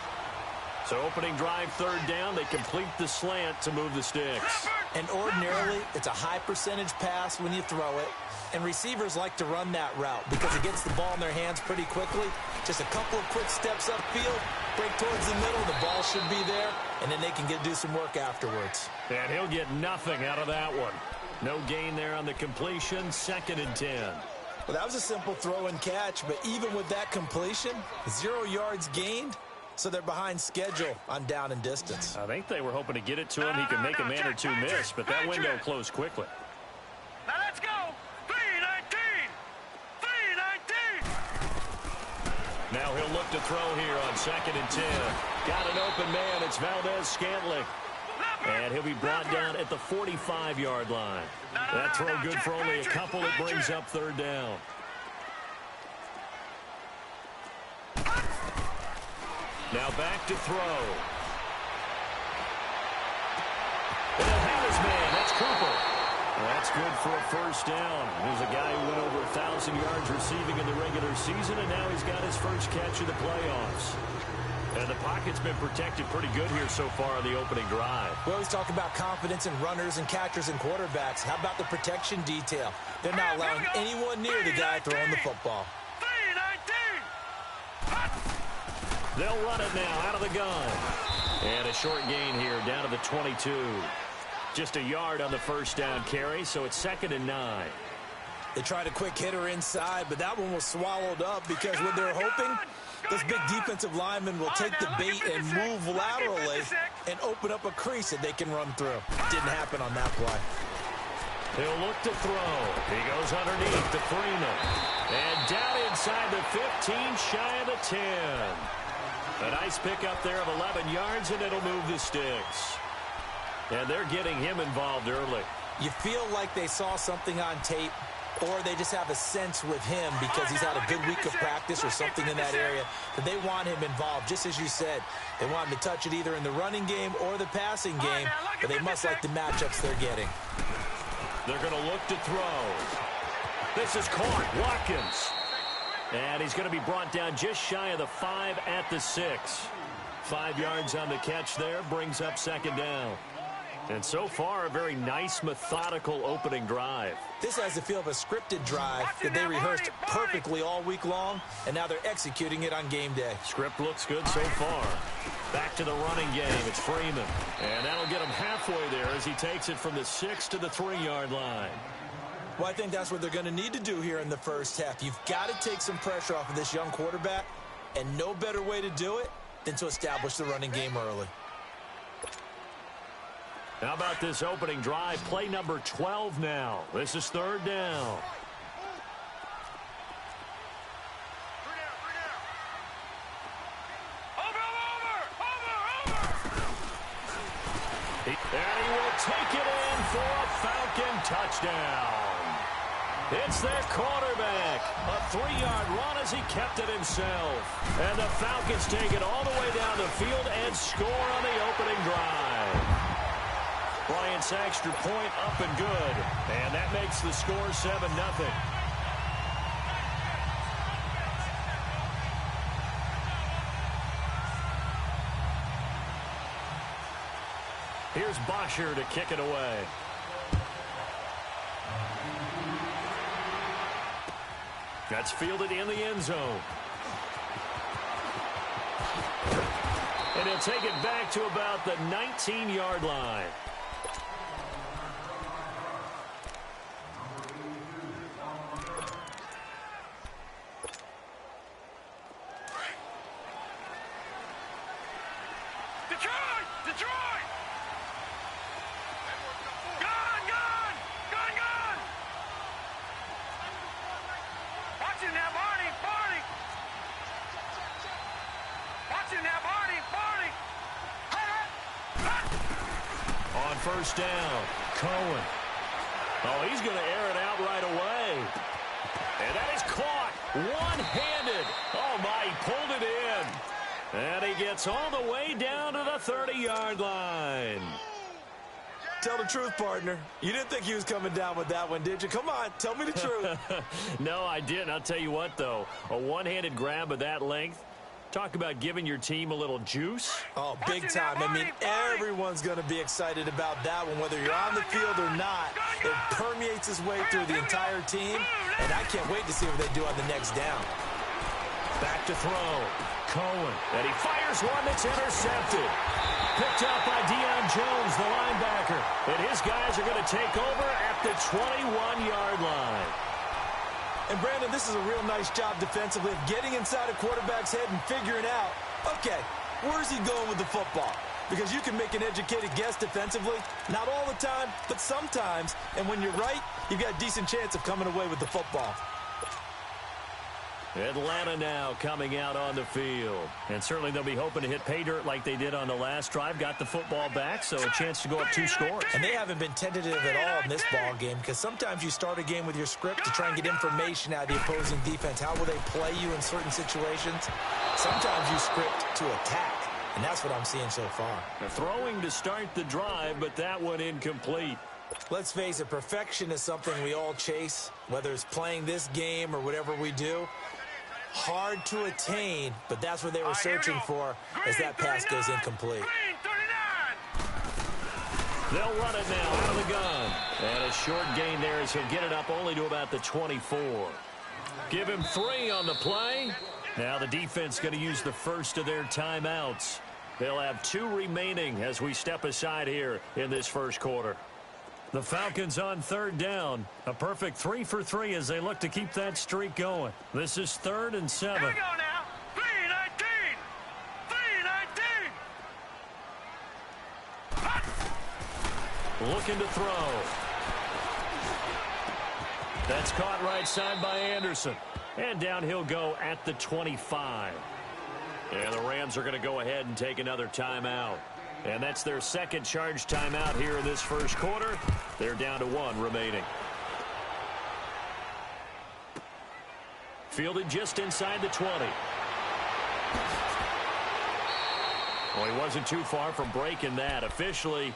So opening drive, 3rd down, they complete the slant to move the sticks. And ordinarily, it's a high percentage pass when you throw it. And receivers like to run that route because it gets the ball in their hands pretty quickly. Just a couple of quick steps upfield, break towards the middle, the ball should be there, and then they can do some work afterwards. And he'll get nothing out of that one. No gain there on the completion, 2nd and 10. Well, that was a simple throw and catch, but even with that completion, 0 yards gained. So they're behind schedule on down and distance. I think they were hoping to get it to him. He could make a man or two miss, but that window closed quickly. Now let's go. 3-19. 3-19. Now he'll look to throw here on 2nd and 10. Got an open man. It's Valdez-Scantling. And he'll be brought down at the 45-yard line. That throw good for only a couple. It brings up 3rd down. Now back to throw. And he'll have his man. That's Cooper. That's good for a first down. There's a guy who went over 1,000 yards receiving in the regular season, and now he's got his first catch of the playoffs. And the pocket's been protected pretty good here so far on the opening drive. We always talk about confidence in runners and catchers and quarterbacks. How about the protection detail? They're not allowing anyone near the guy throwing the football. They'll run it now out of the gun. And a short gain here down to the 22. Just a yard on the first down carry, so it's 2nd and 9. They tried a quick hitter inside, but that one was swallowed up because when they're hoping, this big defensive lineman will take the bait and move laterally and open up a crease that they can run through. Didn't happen on that play. He'll look to throw. He goes underneath to Freeman. And down inside the 15, shy of the 10. A nice pickup there of 11 yards, and it'll move the sticks. And they're getting him involved early. You feel like they saw something on tape, or they just have a sense with him because he's had a good week of practice or something in that area that they want him involved. Just as you said, they want him to touch it either in the running game or the passing game, but they must like the matchups they're getting. They're going to look to throw. This is caught. Watkins. And he's going to be brought down just shy of the 5 at the 6. 5 yards on the catch there, brings up 2nd down. And so far, a very nice, methodical opening drive. This has the feel of a scripted drive that they rehearsed perfectly all week long, and now they're executing it on game day. Script looks good so far. Back to the running game. It's Freeman. And that'll get him halfway there as he takes it from the 6 to the 3-yard line. Well, I think that's what they're going to need to do here in the first half. You've got to take some pressure off of this young quarterback, and no better way to do it than to establish the running game early. How about this opening drive? Play number 12 now. This is 3rd down. And he will take it in for a Falcon touchdown. It's their quarterback. A 3-yard run as he kept it himself. And the Falcons take it all the way down the field and score on the opening drive. Bryant's extra point up and good. And that makes the score 7-0. Here's Bosher to kick it away. That's fielded in the end zone. And he'll take it back to about the 19-yard line. First down, Cohen. Oh, he's going to air it out right away. And that is caught one-handed. Oh, my, he pulled it in. And he gets all the way down to the 30-yard line. Tell the truth, partner. You didn't think he was coming down with that one, did you? Come on, tell me the truth. No, I didn't. I'll tell you what, though. A one-handed grab of that length. Talk about giving your team a little juice. Oh, big time. I mean, everyone's going to be excited about that one, whether you're on the field or not. It permeates its way through the entire team, and I can't wait to see what they do on the next down. Back to throw. Cohen. And he fires one that's intercepted. Picked up by Deion Jones, the linebacker. And his guys are going to take over at the 21-yard line. And, Brandon, this is a real nice job defensively of getting inside a quarterback's head and figuring out, okay, where's he going with the football? Because you can make an educated guess defensively, not all the time, but sometimes. And when you're right, you've got a decent chance of coming away with the football. Atlanta now coming out on the field. And certainly they'll be hoping to hit pay dirt like they did on the last drive. Got the football back, so a chance to go up 2 scores. And they haven't been tentative at all in this ball game because sometimes you start a game with your script to try and get information out of the opposing defense. How will they play you in certain situations? Sometimes you script to attack, and that's what I'm seeing so far. They're throwing to start the drive, but that one incomplete. Let's face it, perfection is something we all chase, whether it's playing this game or whatever we do. Hard to attain, but that's what they were searching for as that pass goes incomplete. They'll run it now out of the gun. And a short gain there as he'll get it up only to about the 24. Give him 3 on the play. Now the defense going to use the first of their timeouts. They'll have 2 remaining as we step aside here in this first quarter. The Falcons on 3rd down. A perfect 3 for 3 as they look to keep that streak going. This is 3rd and 7. Here we go now. 3-19. 3-19. Looking to throw. That's caught right side by Anderson. And down he'll go at the 25. And the Rams are going to go ahead and take another timeout. And that's their second charge timeout here in this first quarter. They're down to 1 remaining. Fielded just inside the 20. Well, he wasn't too far from breaking that. Officially,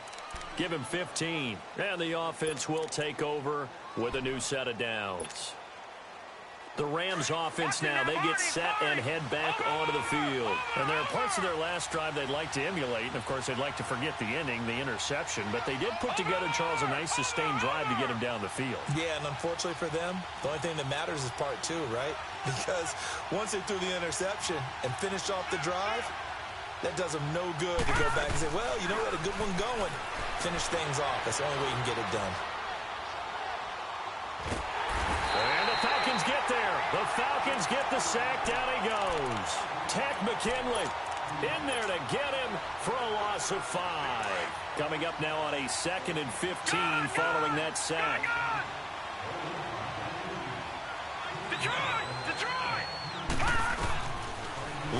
give him 15. And the offense will take over with a new set of downs. The Rams offense now, they get set and head back onto the field. And there are parts of their last drive they'd like to emulate. And, of course, they'd like to forget the inning, the interception. But they did put together, Charles, a nice sustained drive to get him down the field. Yeah, and unfortunately for them, the only thing that matters is part 2, right? Because once they threw the interception and finished off the drive, that does them no good to go back and say, well, you know, we had a good one going. Finish things off. That's the only way you can get it done. And the Falcons get there. The Falcons get the sack. Down he goes. Tech McKinley in there to get him for a loss of 5. Coming up now on a 2nd and 15 following that sack. Detroit!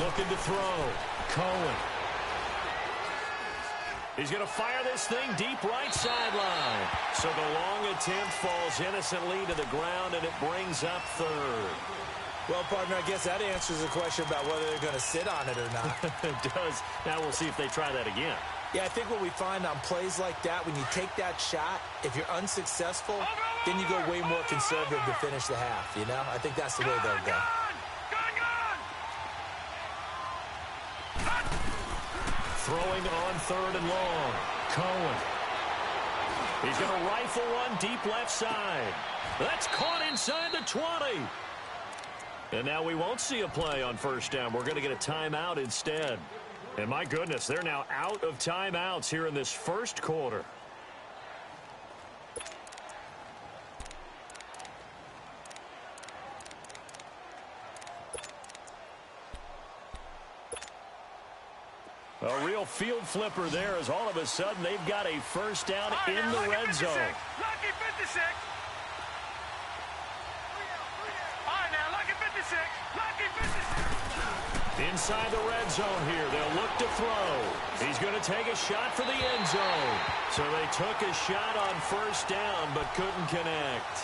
Looking to throw. Cohen. He's going to fire this thing deep right sideline. So the long attempt falls innocently to the ground, and it brings up 3rd. Well, partner, I guess that answers the question about whether they're going to sit on it or not. It does. Now we'll see if they try that again. Yeah, I think what we find on plays like that, when you take that shot, if you're unsuccessful, then you go way more conservative to finish the half, you know? I think that's the way they'll go. Throwing on 3rd and long. Cohen. He's going to rifle one deep left side. That's caught inside the 20. And now we won't see a play on 1st down. We're going to get a timeout instead. And my goodness, they're now out of timeouts here in this first quarter. A real field flipper there as all of a sudden they've got a 1st down in the red zone. Lucky 56. All right, now, lucky 56. Lucky 56. Inside the red zone here, they'll look to throw. He's going to take a shot for the end zone. So they took a shot on 1st down but couldn't connect.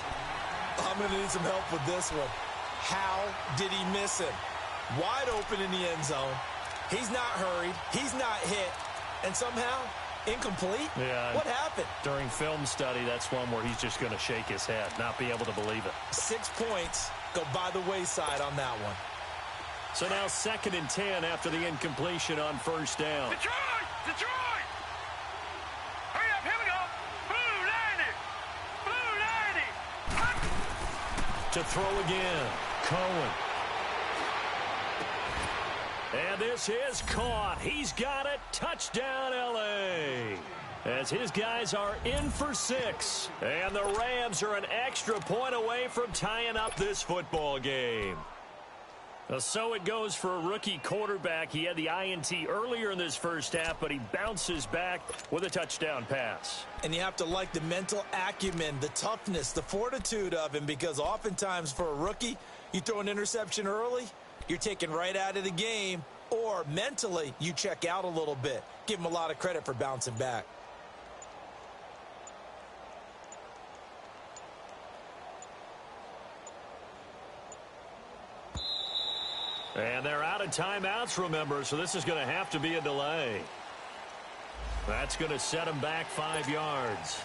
I'm going to need some help with this one. How did he miss him? Wide open in the end zone. He's not hurried. He's not hit. And somehow, incomplete? Yeah. What happened? During film study, that's one where he's just going to shake his head, not be able to believe it. 6 points go by the wayside on that one. So now 2nd and 10 after the incompletion on 1st down. Detroit! Hurry up, here we go. Blue 90. To throw again. Cohen. And this is caught. He's got it. Touchdown, L.A. As his guys are in for 6. And the Rams are an extra point away from tying up this football game. So it goes for a rookie quarterback. He had the INT earlier in this first half, but he bounces back with a touchdown pass. And you have to like the mental acumen, the toughness, the fortitude of him, because oftentimes for a rookie, you throw an interception early, you're taken right out of the game, or mentally you check out a little bit. Give him a lot of credit for bouncing back. And they're out of timeouts, remember, so this is going to have to be a delay. That's going to set them back 5 yards.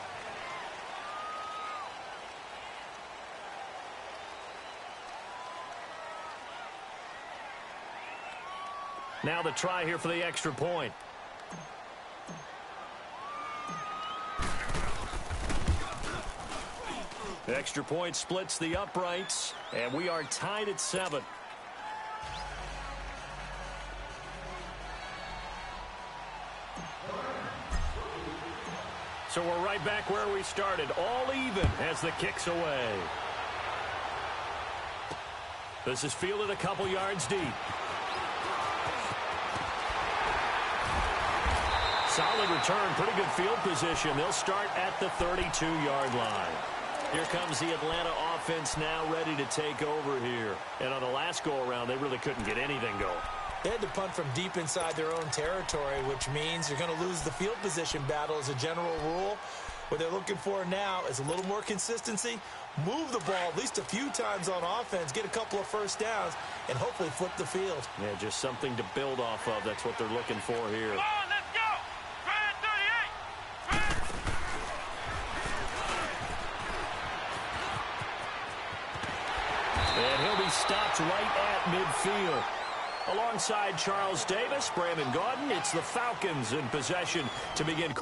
Now the try here for the extra point. The extra point splits the uprights, and we are tied at 7. So we're right back where we started, all even as the kick's away. This is fielded a couple yards deep. Solid return, pretty good field position. They'll start at the 32-yard line. Here comes the Atlanta offense now ready to take over here. And on the last go-around, they really couldn't get anything going. They had to punt from deep inside their own territory, which means you're going to lose the field position battle as a general rule. What they're looking for now is a little more consistency, move the ball at least a few times on offense, get a couple of first downs, and hopefully flip the field. Yeah, just something to build off of. That's what they're looking for here. Come on, let's go. Try it, 38. And he'll be stopped right at midfield. Alongside Charles Davis, Brandon Gaudin, it's the Falcons in possession to begin.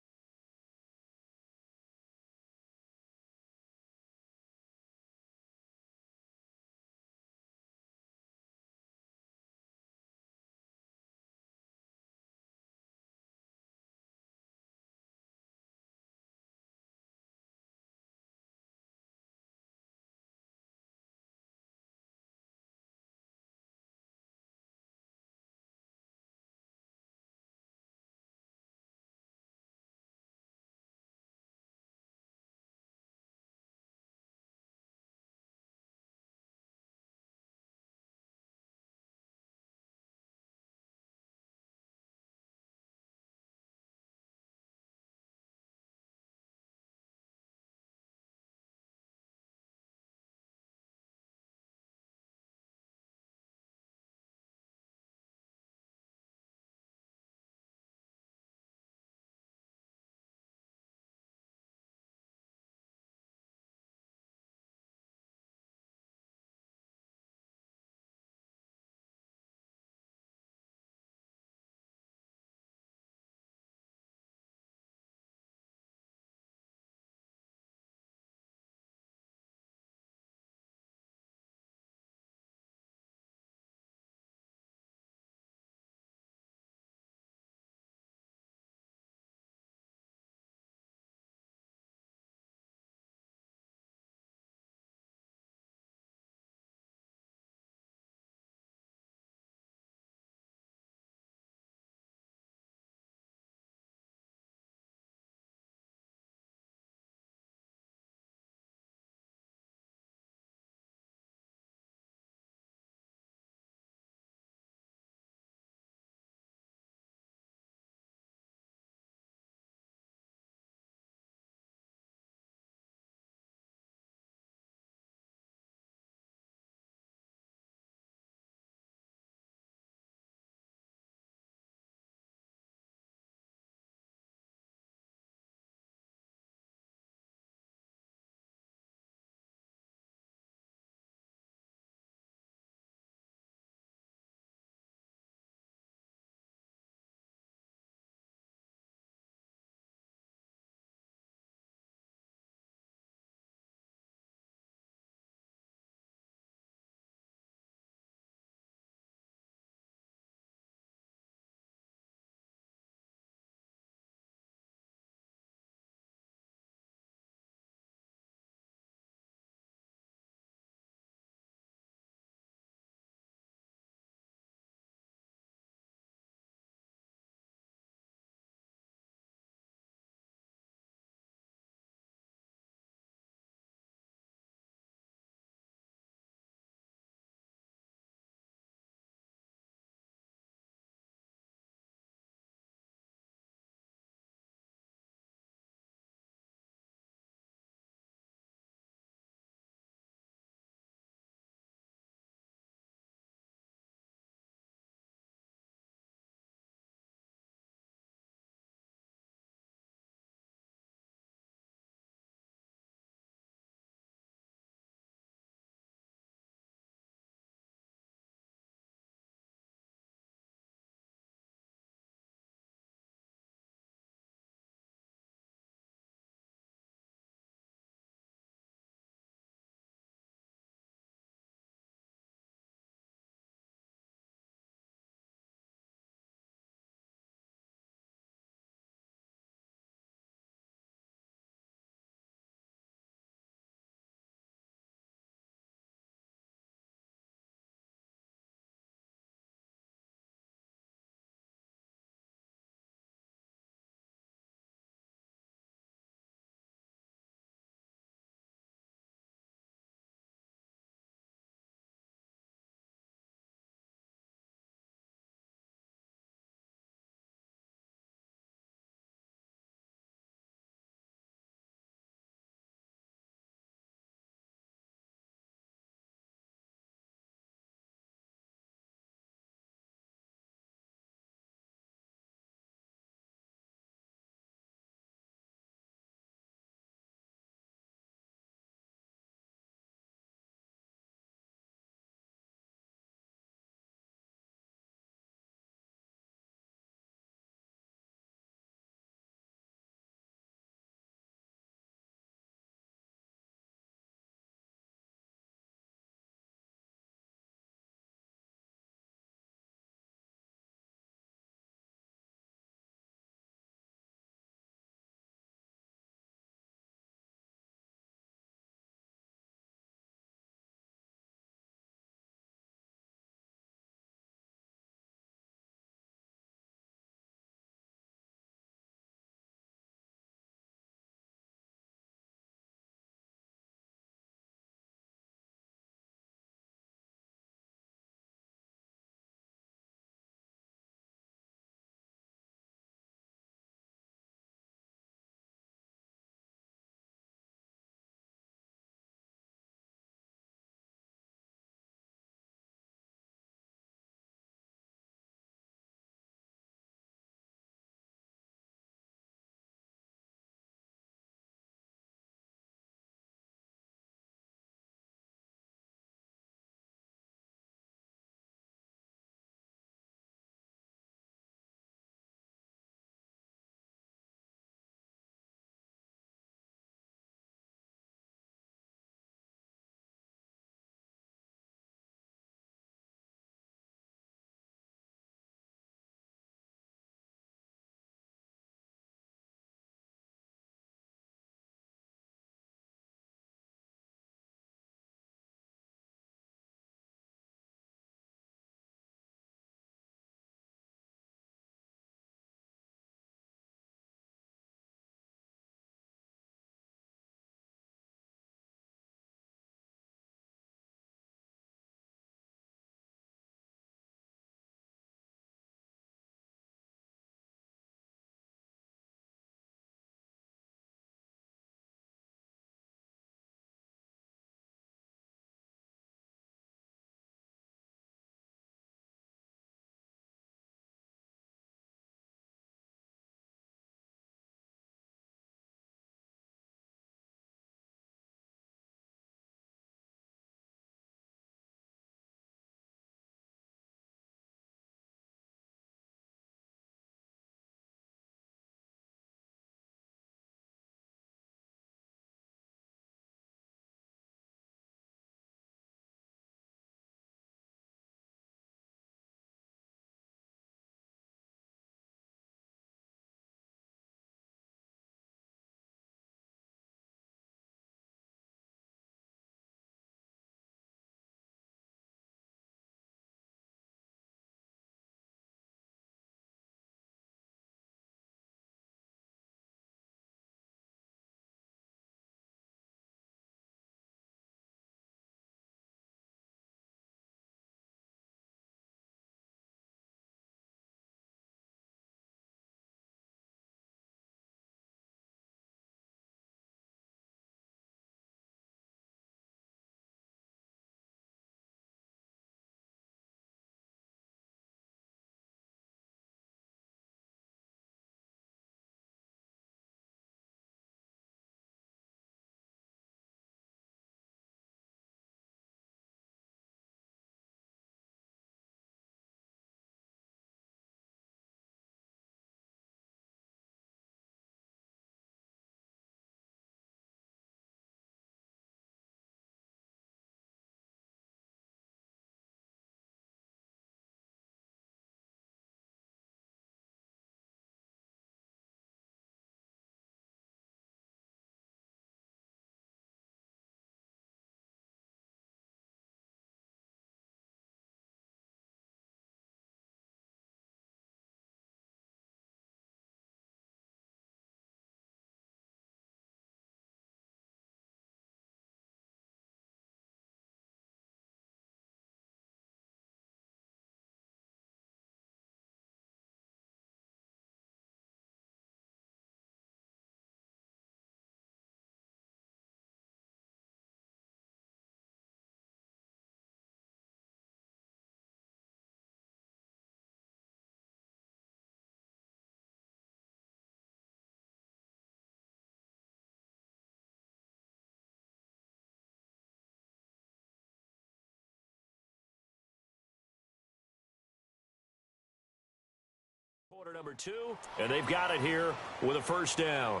Quarter number 2, and they've got it here with a first down.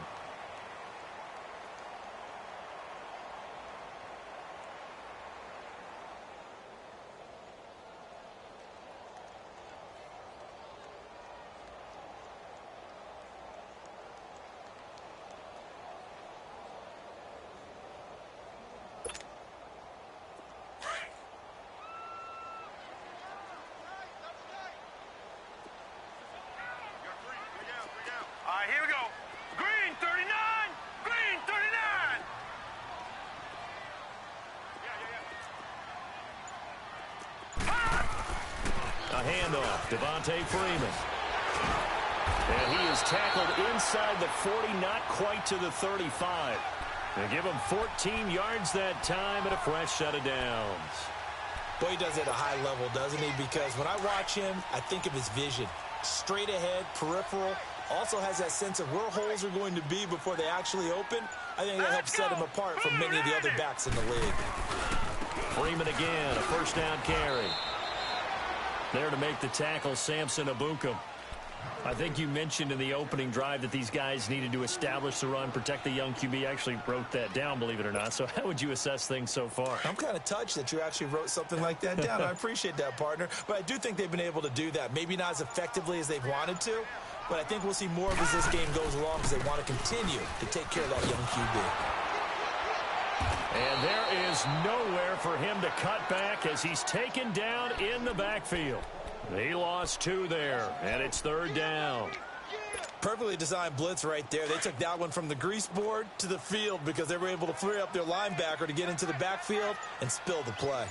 All right, here we go. Green 39. Green 39. A handoff, Devontae Freeman. And he is tackled inside the 40, not quite to the 35. They give him 14 yards that time and a fresh set of downs. Boy, he does it at a high level, doesn't he? Because when I watch him, I think of his vision. Straight ahead, peripheral, also has that sense of where holes are going to be before they actually open. I think that helps set him apart from many of the other backs in the league. Freeman again, a first down carry. There to make the tackle, Samson Abukum. I think you mentioned in the opening drive that these guys needed to establish the run, protect the young QB. I actually wrote that down, believe it or not. So how would you assess things so far? I'm kind of touched that you actually wrote something like that down. I appreciate that, partner. But I do think they've been able to do that. Maybe not as effectively as they've wanted to, but I think we'll see more of as this game goes along because they want to continue to take care of that young QB. And there is nowhere for him to cut back as he's taken down in the backfield. He lost 2 there, and it's third down. Perfectly designed blitz right there. They took that one from the grease board to the field because they were able to free up their linebacker to get into the backfield and spill the play.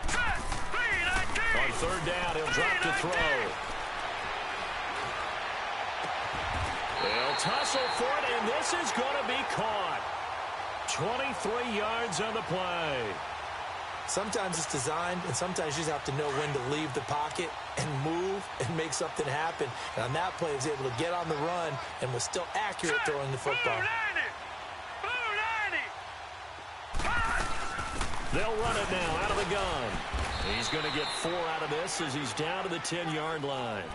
On third down, he'll drop to throw. They'll tussle for it, and this is going to be caught. 23 yards on the play. Sometimes it's designed, and sometimes you just have to know when to leave the pocket and move and make something happen. And on that play, he was able to get on the run and was still accurate throwing the football. They'll run it now out of the gun. He's going to get 4 out of this as he's down to the 10-yard line.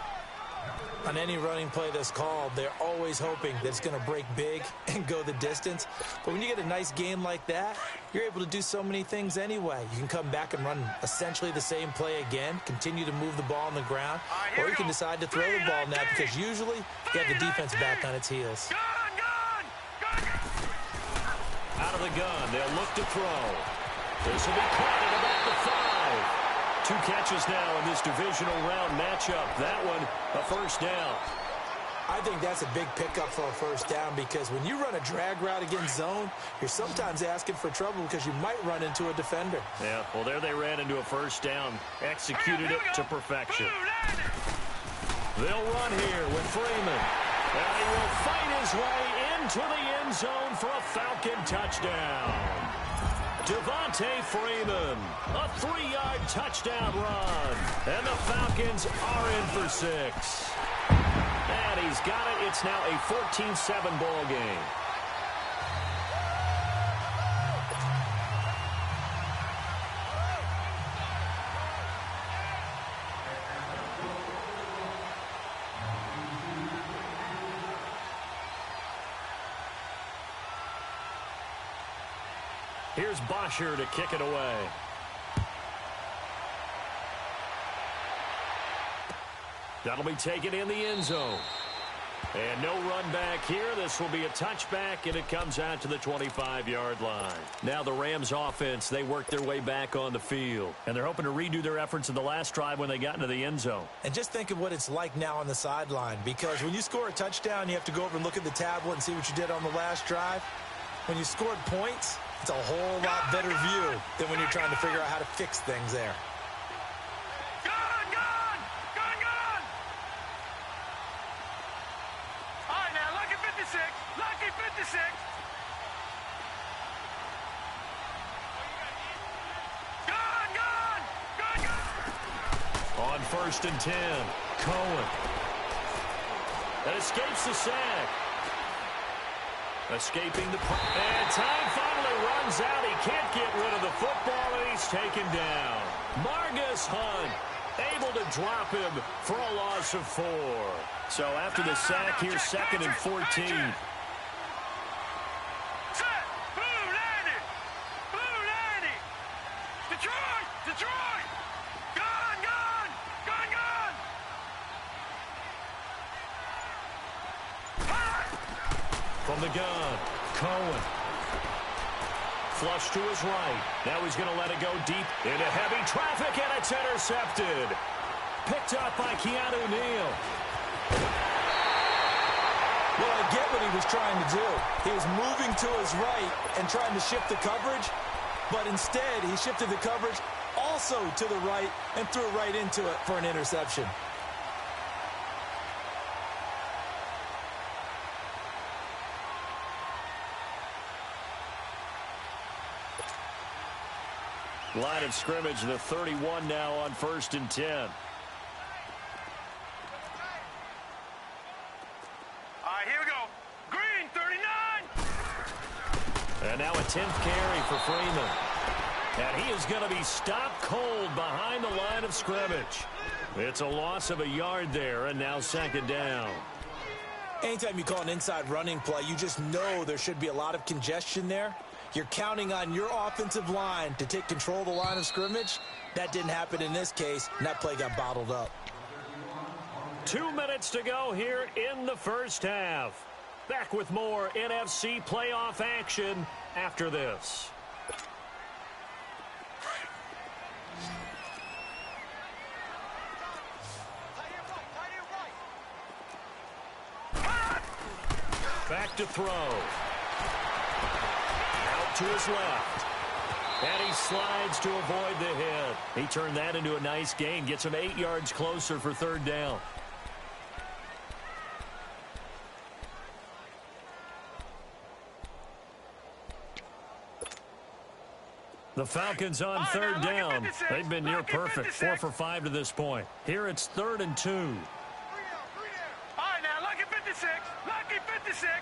On any running play that's called, they're always hoping that it's going to break big and go the distance. But when you get a nice gain like that, you're able to do so many things anyway. You can come back and run essentially the same play again, continue to move the ball on the ground, or you can decide to throw the ball now because usually you have the defense back on its heels. Out of the gun, they'll look to throw. This will be caught at about the 5. 2 catches now in this divisional round matchup. That one, a first down. I think that's a big pickup for a first down because when you run a drag route against zone, you're sometimes asking for trouble because you might run into a defender. Yeah, well, there they ran into a first down. Executed it to perfection. They'll run here with Freeman. And he will fight his way into the end zone for a Falcon touchdown. Devontae Freeman, a 3-yard touchdown run. And the Falcons are in for 6. And he's got it. It's now a 14-7 ball game. Here's Bosher to kick it away. That'll be taken in the end zone. And no run back here. This will be a touchback, and it comes out to the 25-yard line. Now the Rams offense, they work their way back on the field. And they're hoping to redo their efforts in the last drive when they got into the end zone. And just think of what it's like now on the sideline, because when you score a touchdown, you have to go over and look at the tablet and see what you did on the last drive. When you scored points, it's a whole lot better view than when you're trying to figure out how to fix things there. All right, now, lucky 56. Lucky 56. On 1st and 10, Cohen. That escapes the sack. Escaping the... And time finally runs out. He can't get rid of the football, and he's taken down. Margus Hunt Able to drop him for a loss of 4. So after the sack, here's 2nd and 14. Set. Blue 90. Blue 90. Detroit. Detroit. Gone, gone. Gone, gone. From the gun, Cohen. Flush to his right. Now he's going to let it go deep into heavy traffic, and it's intercepted. Picked up by Keanu Neal. Well, I get what he was trying to do. He was moving to his right and trying to shift the coverage, but instead he shifted the coverage also to the right and threw right into it for an interception. Line of scrimmage, the 31 now on 1st and 10. All right, here we go. Green 39. And now a 10th carry for Freeman. And he is going to be stopped cold behind the line of scrimmage. It's a loss of a yard there, and now 2nd down. Anytime you call an inside running play, you just know there should be a lot of congestion there. You're counting on your offensive line to take control of the line of scrimmage. That didn't happen in this case, and that play got bottled up. 2 minutes to go here in the first half. Back with more NFC playoff action after this. Back to throw. To his left. And he slides to avoid the hit. He turned that into a nice gain. Gets him 8 yards closer for 3rd down. The Falcons on 3rd down. They've been near perfect. 4 for 5 to this point. Here it's 3rd and 2. All right, now, lucky 56. Lucky 56.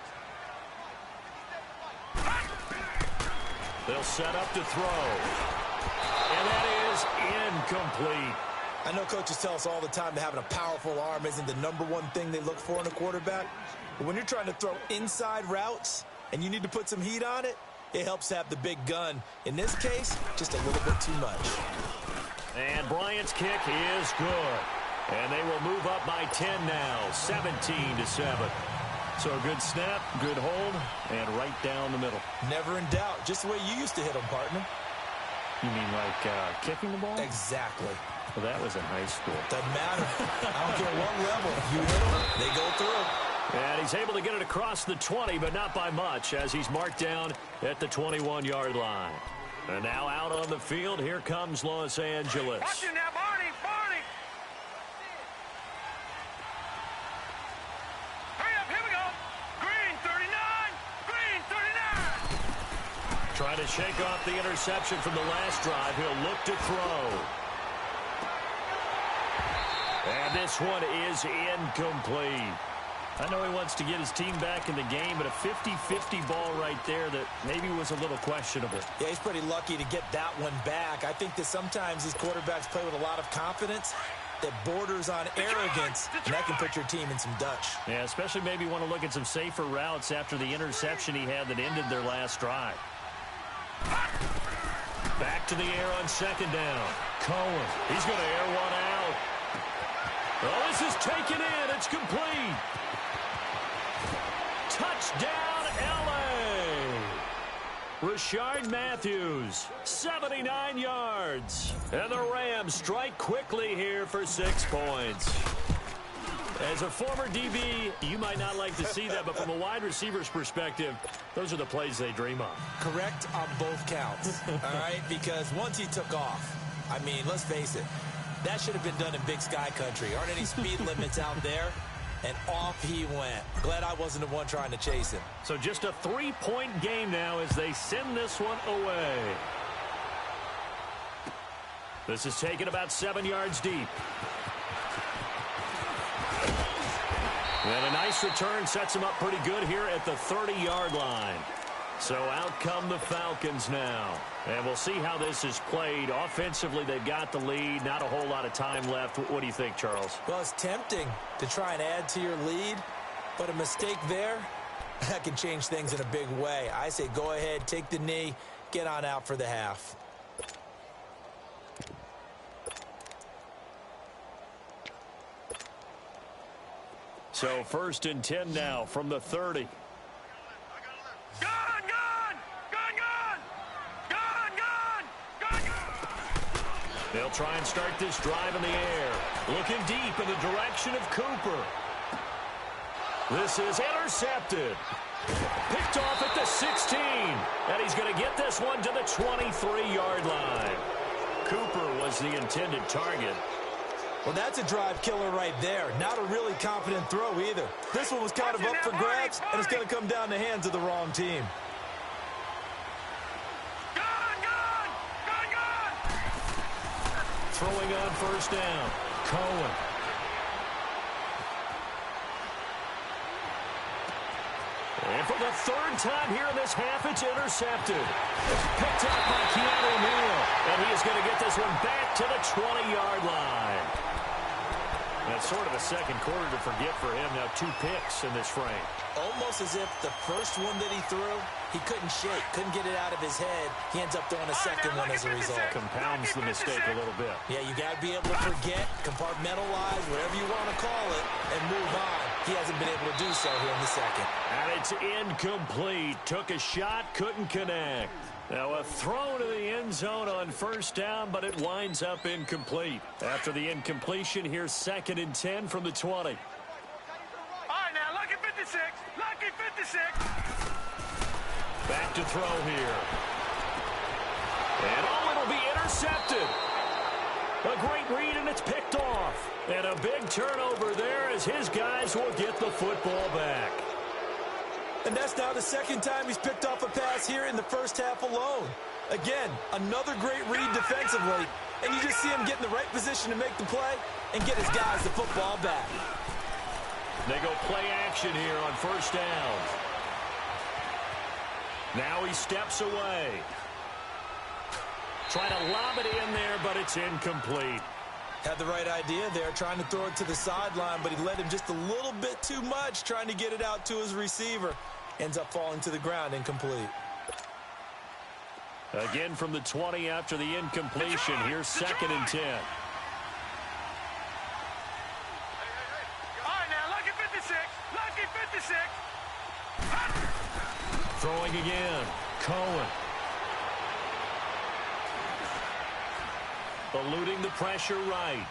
They'll set up to throw. And that is incomplete. I know coaches tell us all the time that having a powerful arm isn't the #1 thing they look for in a quarterback. But when you're trying to throw inside routes and you need to put some heat on it, it helps to have the big gun. In this case, just a little bit too much. And Bryant's kick is good. And they will move up by 10 now, 17-7. So a good snap, good hold, and right down the middle. Never in doubt. Just the way you used to hit them, partner. You mean like kicking the ball? Exactly. Well, that was in high school. Doesn't matter. I don't care what level. You hit them, they go through. And he's able to get it across the 20, but not by much, as he's marked down at the 21-yard line. And now out on the field, here comes Los Angeles. Watch it now, Barney. Barney. Hurry up, here we go. Green 39. Green 39. Trying to shake off the interception from the last drive. He'll look to throw. And this one is incomplete. I know he wants to get his team back in the game, but a 50-50 ball right there that maybe was a little questionable. Yeah, he's pretty lucky to get that one back. I think that sometimes these quarterbacks play with a lot of confidence that borders on arrogance, and that can put your team in some Dutch. Yeah, especially maybe want to look at some safer routes after the interception he had that ended their last drive. Back to the air on 2nd down. Cohen, he's going to air one out. Oh, this is taken in. It's complete. Touchdown, L.A. Rashard Matthews, 79 yards. And the Rams strike quickly here for 6 points. As a former DB, you might not like to see that, but from a wide receiver's perspective, those are the plays they dream of. Correct on both counts, all right? Because once he took off, I mean, let's face it, that should have been done in Big Sky Country. Aren't any speed limits out there? And off he went. Glad I wasn't the one trying to chase him. So just a 3-point game now as they send this one away. This is taken about 7 yards deep. And a nice return sets him up pretty good here at the 30-yard line. So out come the Falcons now. And we'll see how this is played. Offensively, they've got the lead. Not a whole lot of time left. What do you think, Charles? Well, it's tempting to try and add to your lead, but a mistake there, that can change things in a big way. I say go ahead, take the knee, get on out for the half. So 1st and 10 now from the 30. They'll try and start this drive in the air. Looking deep in the direction of Cooper. This is intercepted. Picked off at the 16. And he's going to get this one to the 23-yard line. Cooper was the intended target. Well, that's a drive killer right there. Not a really confident throw either. This one was kind of up for grabs, and it's going to come down the hands of the wrong team. Throwing on 1st down. Cohen. And for the 3rd time here in this half, it's intercepted. It's picked up by Keanu Neal. And he is going to get this one back to the 20-yard line. That's sort of a second quarter to forget for him. Now 2 picks in this frame. Almost as if the first one that he threw, he couldn't shake, couldn't get it out of his head. He ends up throwing a second one as a result. Compounds the mistake a little bit. Yeah, you got to be able to forget, compartmentalize, whatever you want to call it, and move on. He hasn't been able to do so here in the second. And it's incomplete. Took a shot, couldn't connect. Now a throw to the end zone on 1st down, but it winds up incomplete. After the incompletion, here's 2nd and 10 from the 20. All right, now, lucky 56. Lucky 56. Back to throw here. And oh, it'll be intercepted. A great read, and it's picked off. And a big turnover there as his guys will get the football back. And that's now the 2nd time he's picked off a pass here in the first half alone. Again, another great read defensively, and you just see him get in the right position to make the play and get his guys the football back. They go play action here on 1st down. Now he steps away. Trying to lob it in there, but it's incomplete. Had the right idea there, trying to throw it to the sideline, but he led him just a little bit too much, trying to get it out to his receiver. Ends up falling to the ground, incomplete. Again from the 20 after the incompletion. Here's 2nd and 10. All right, now, lucky 56. Lucky 56. Throwing again. Cohen. Eluding the pressure right.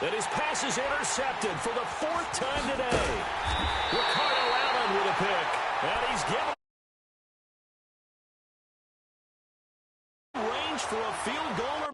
And his pass is intercepted for the 4th time today. Ricardo Allen with a pick. And he's given range for a field goal.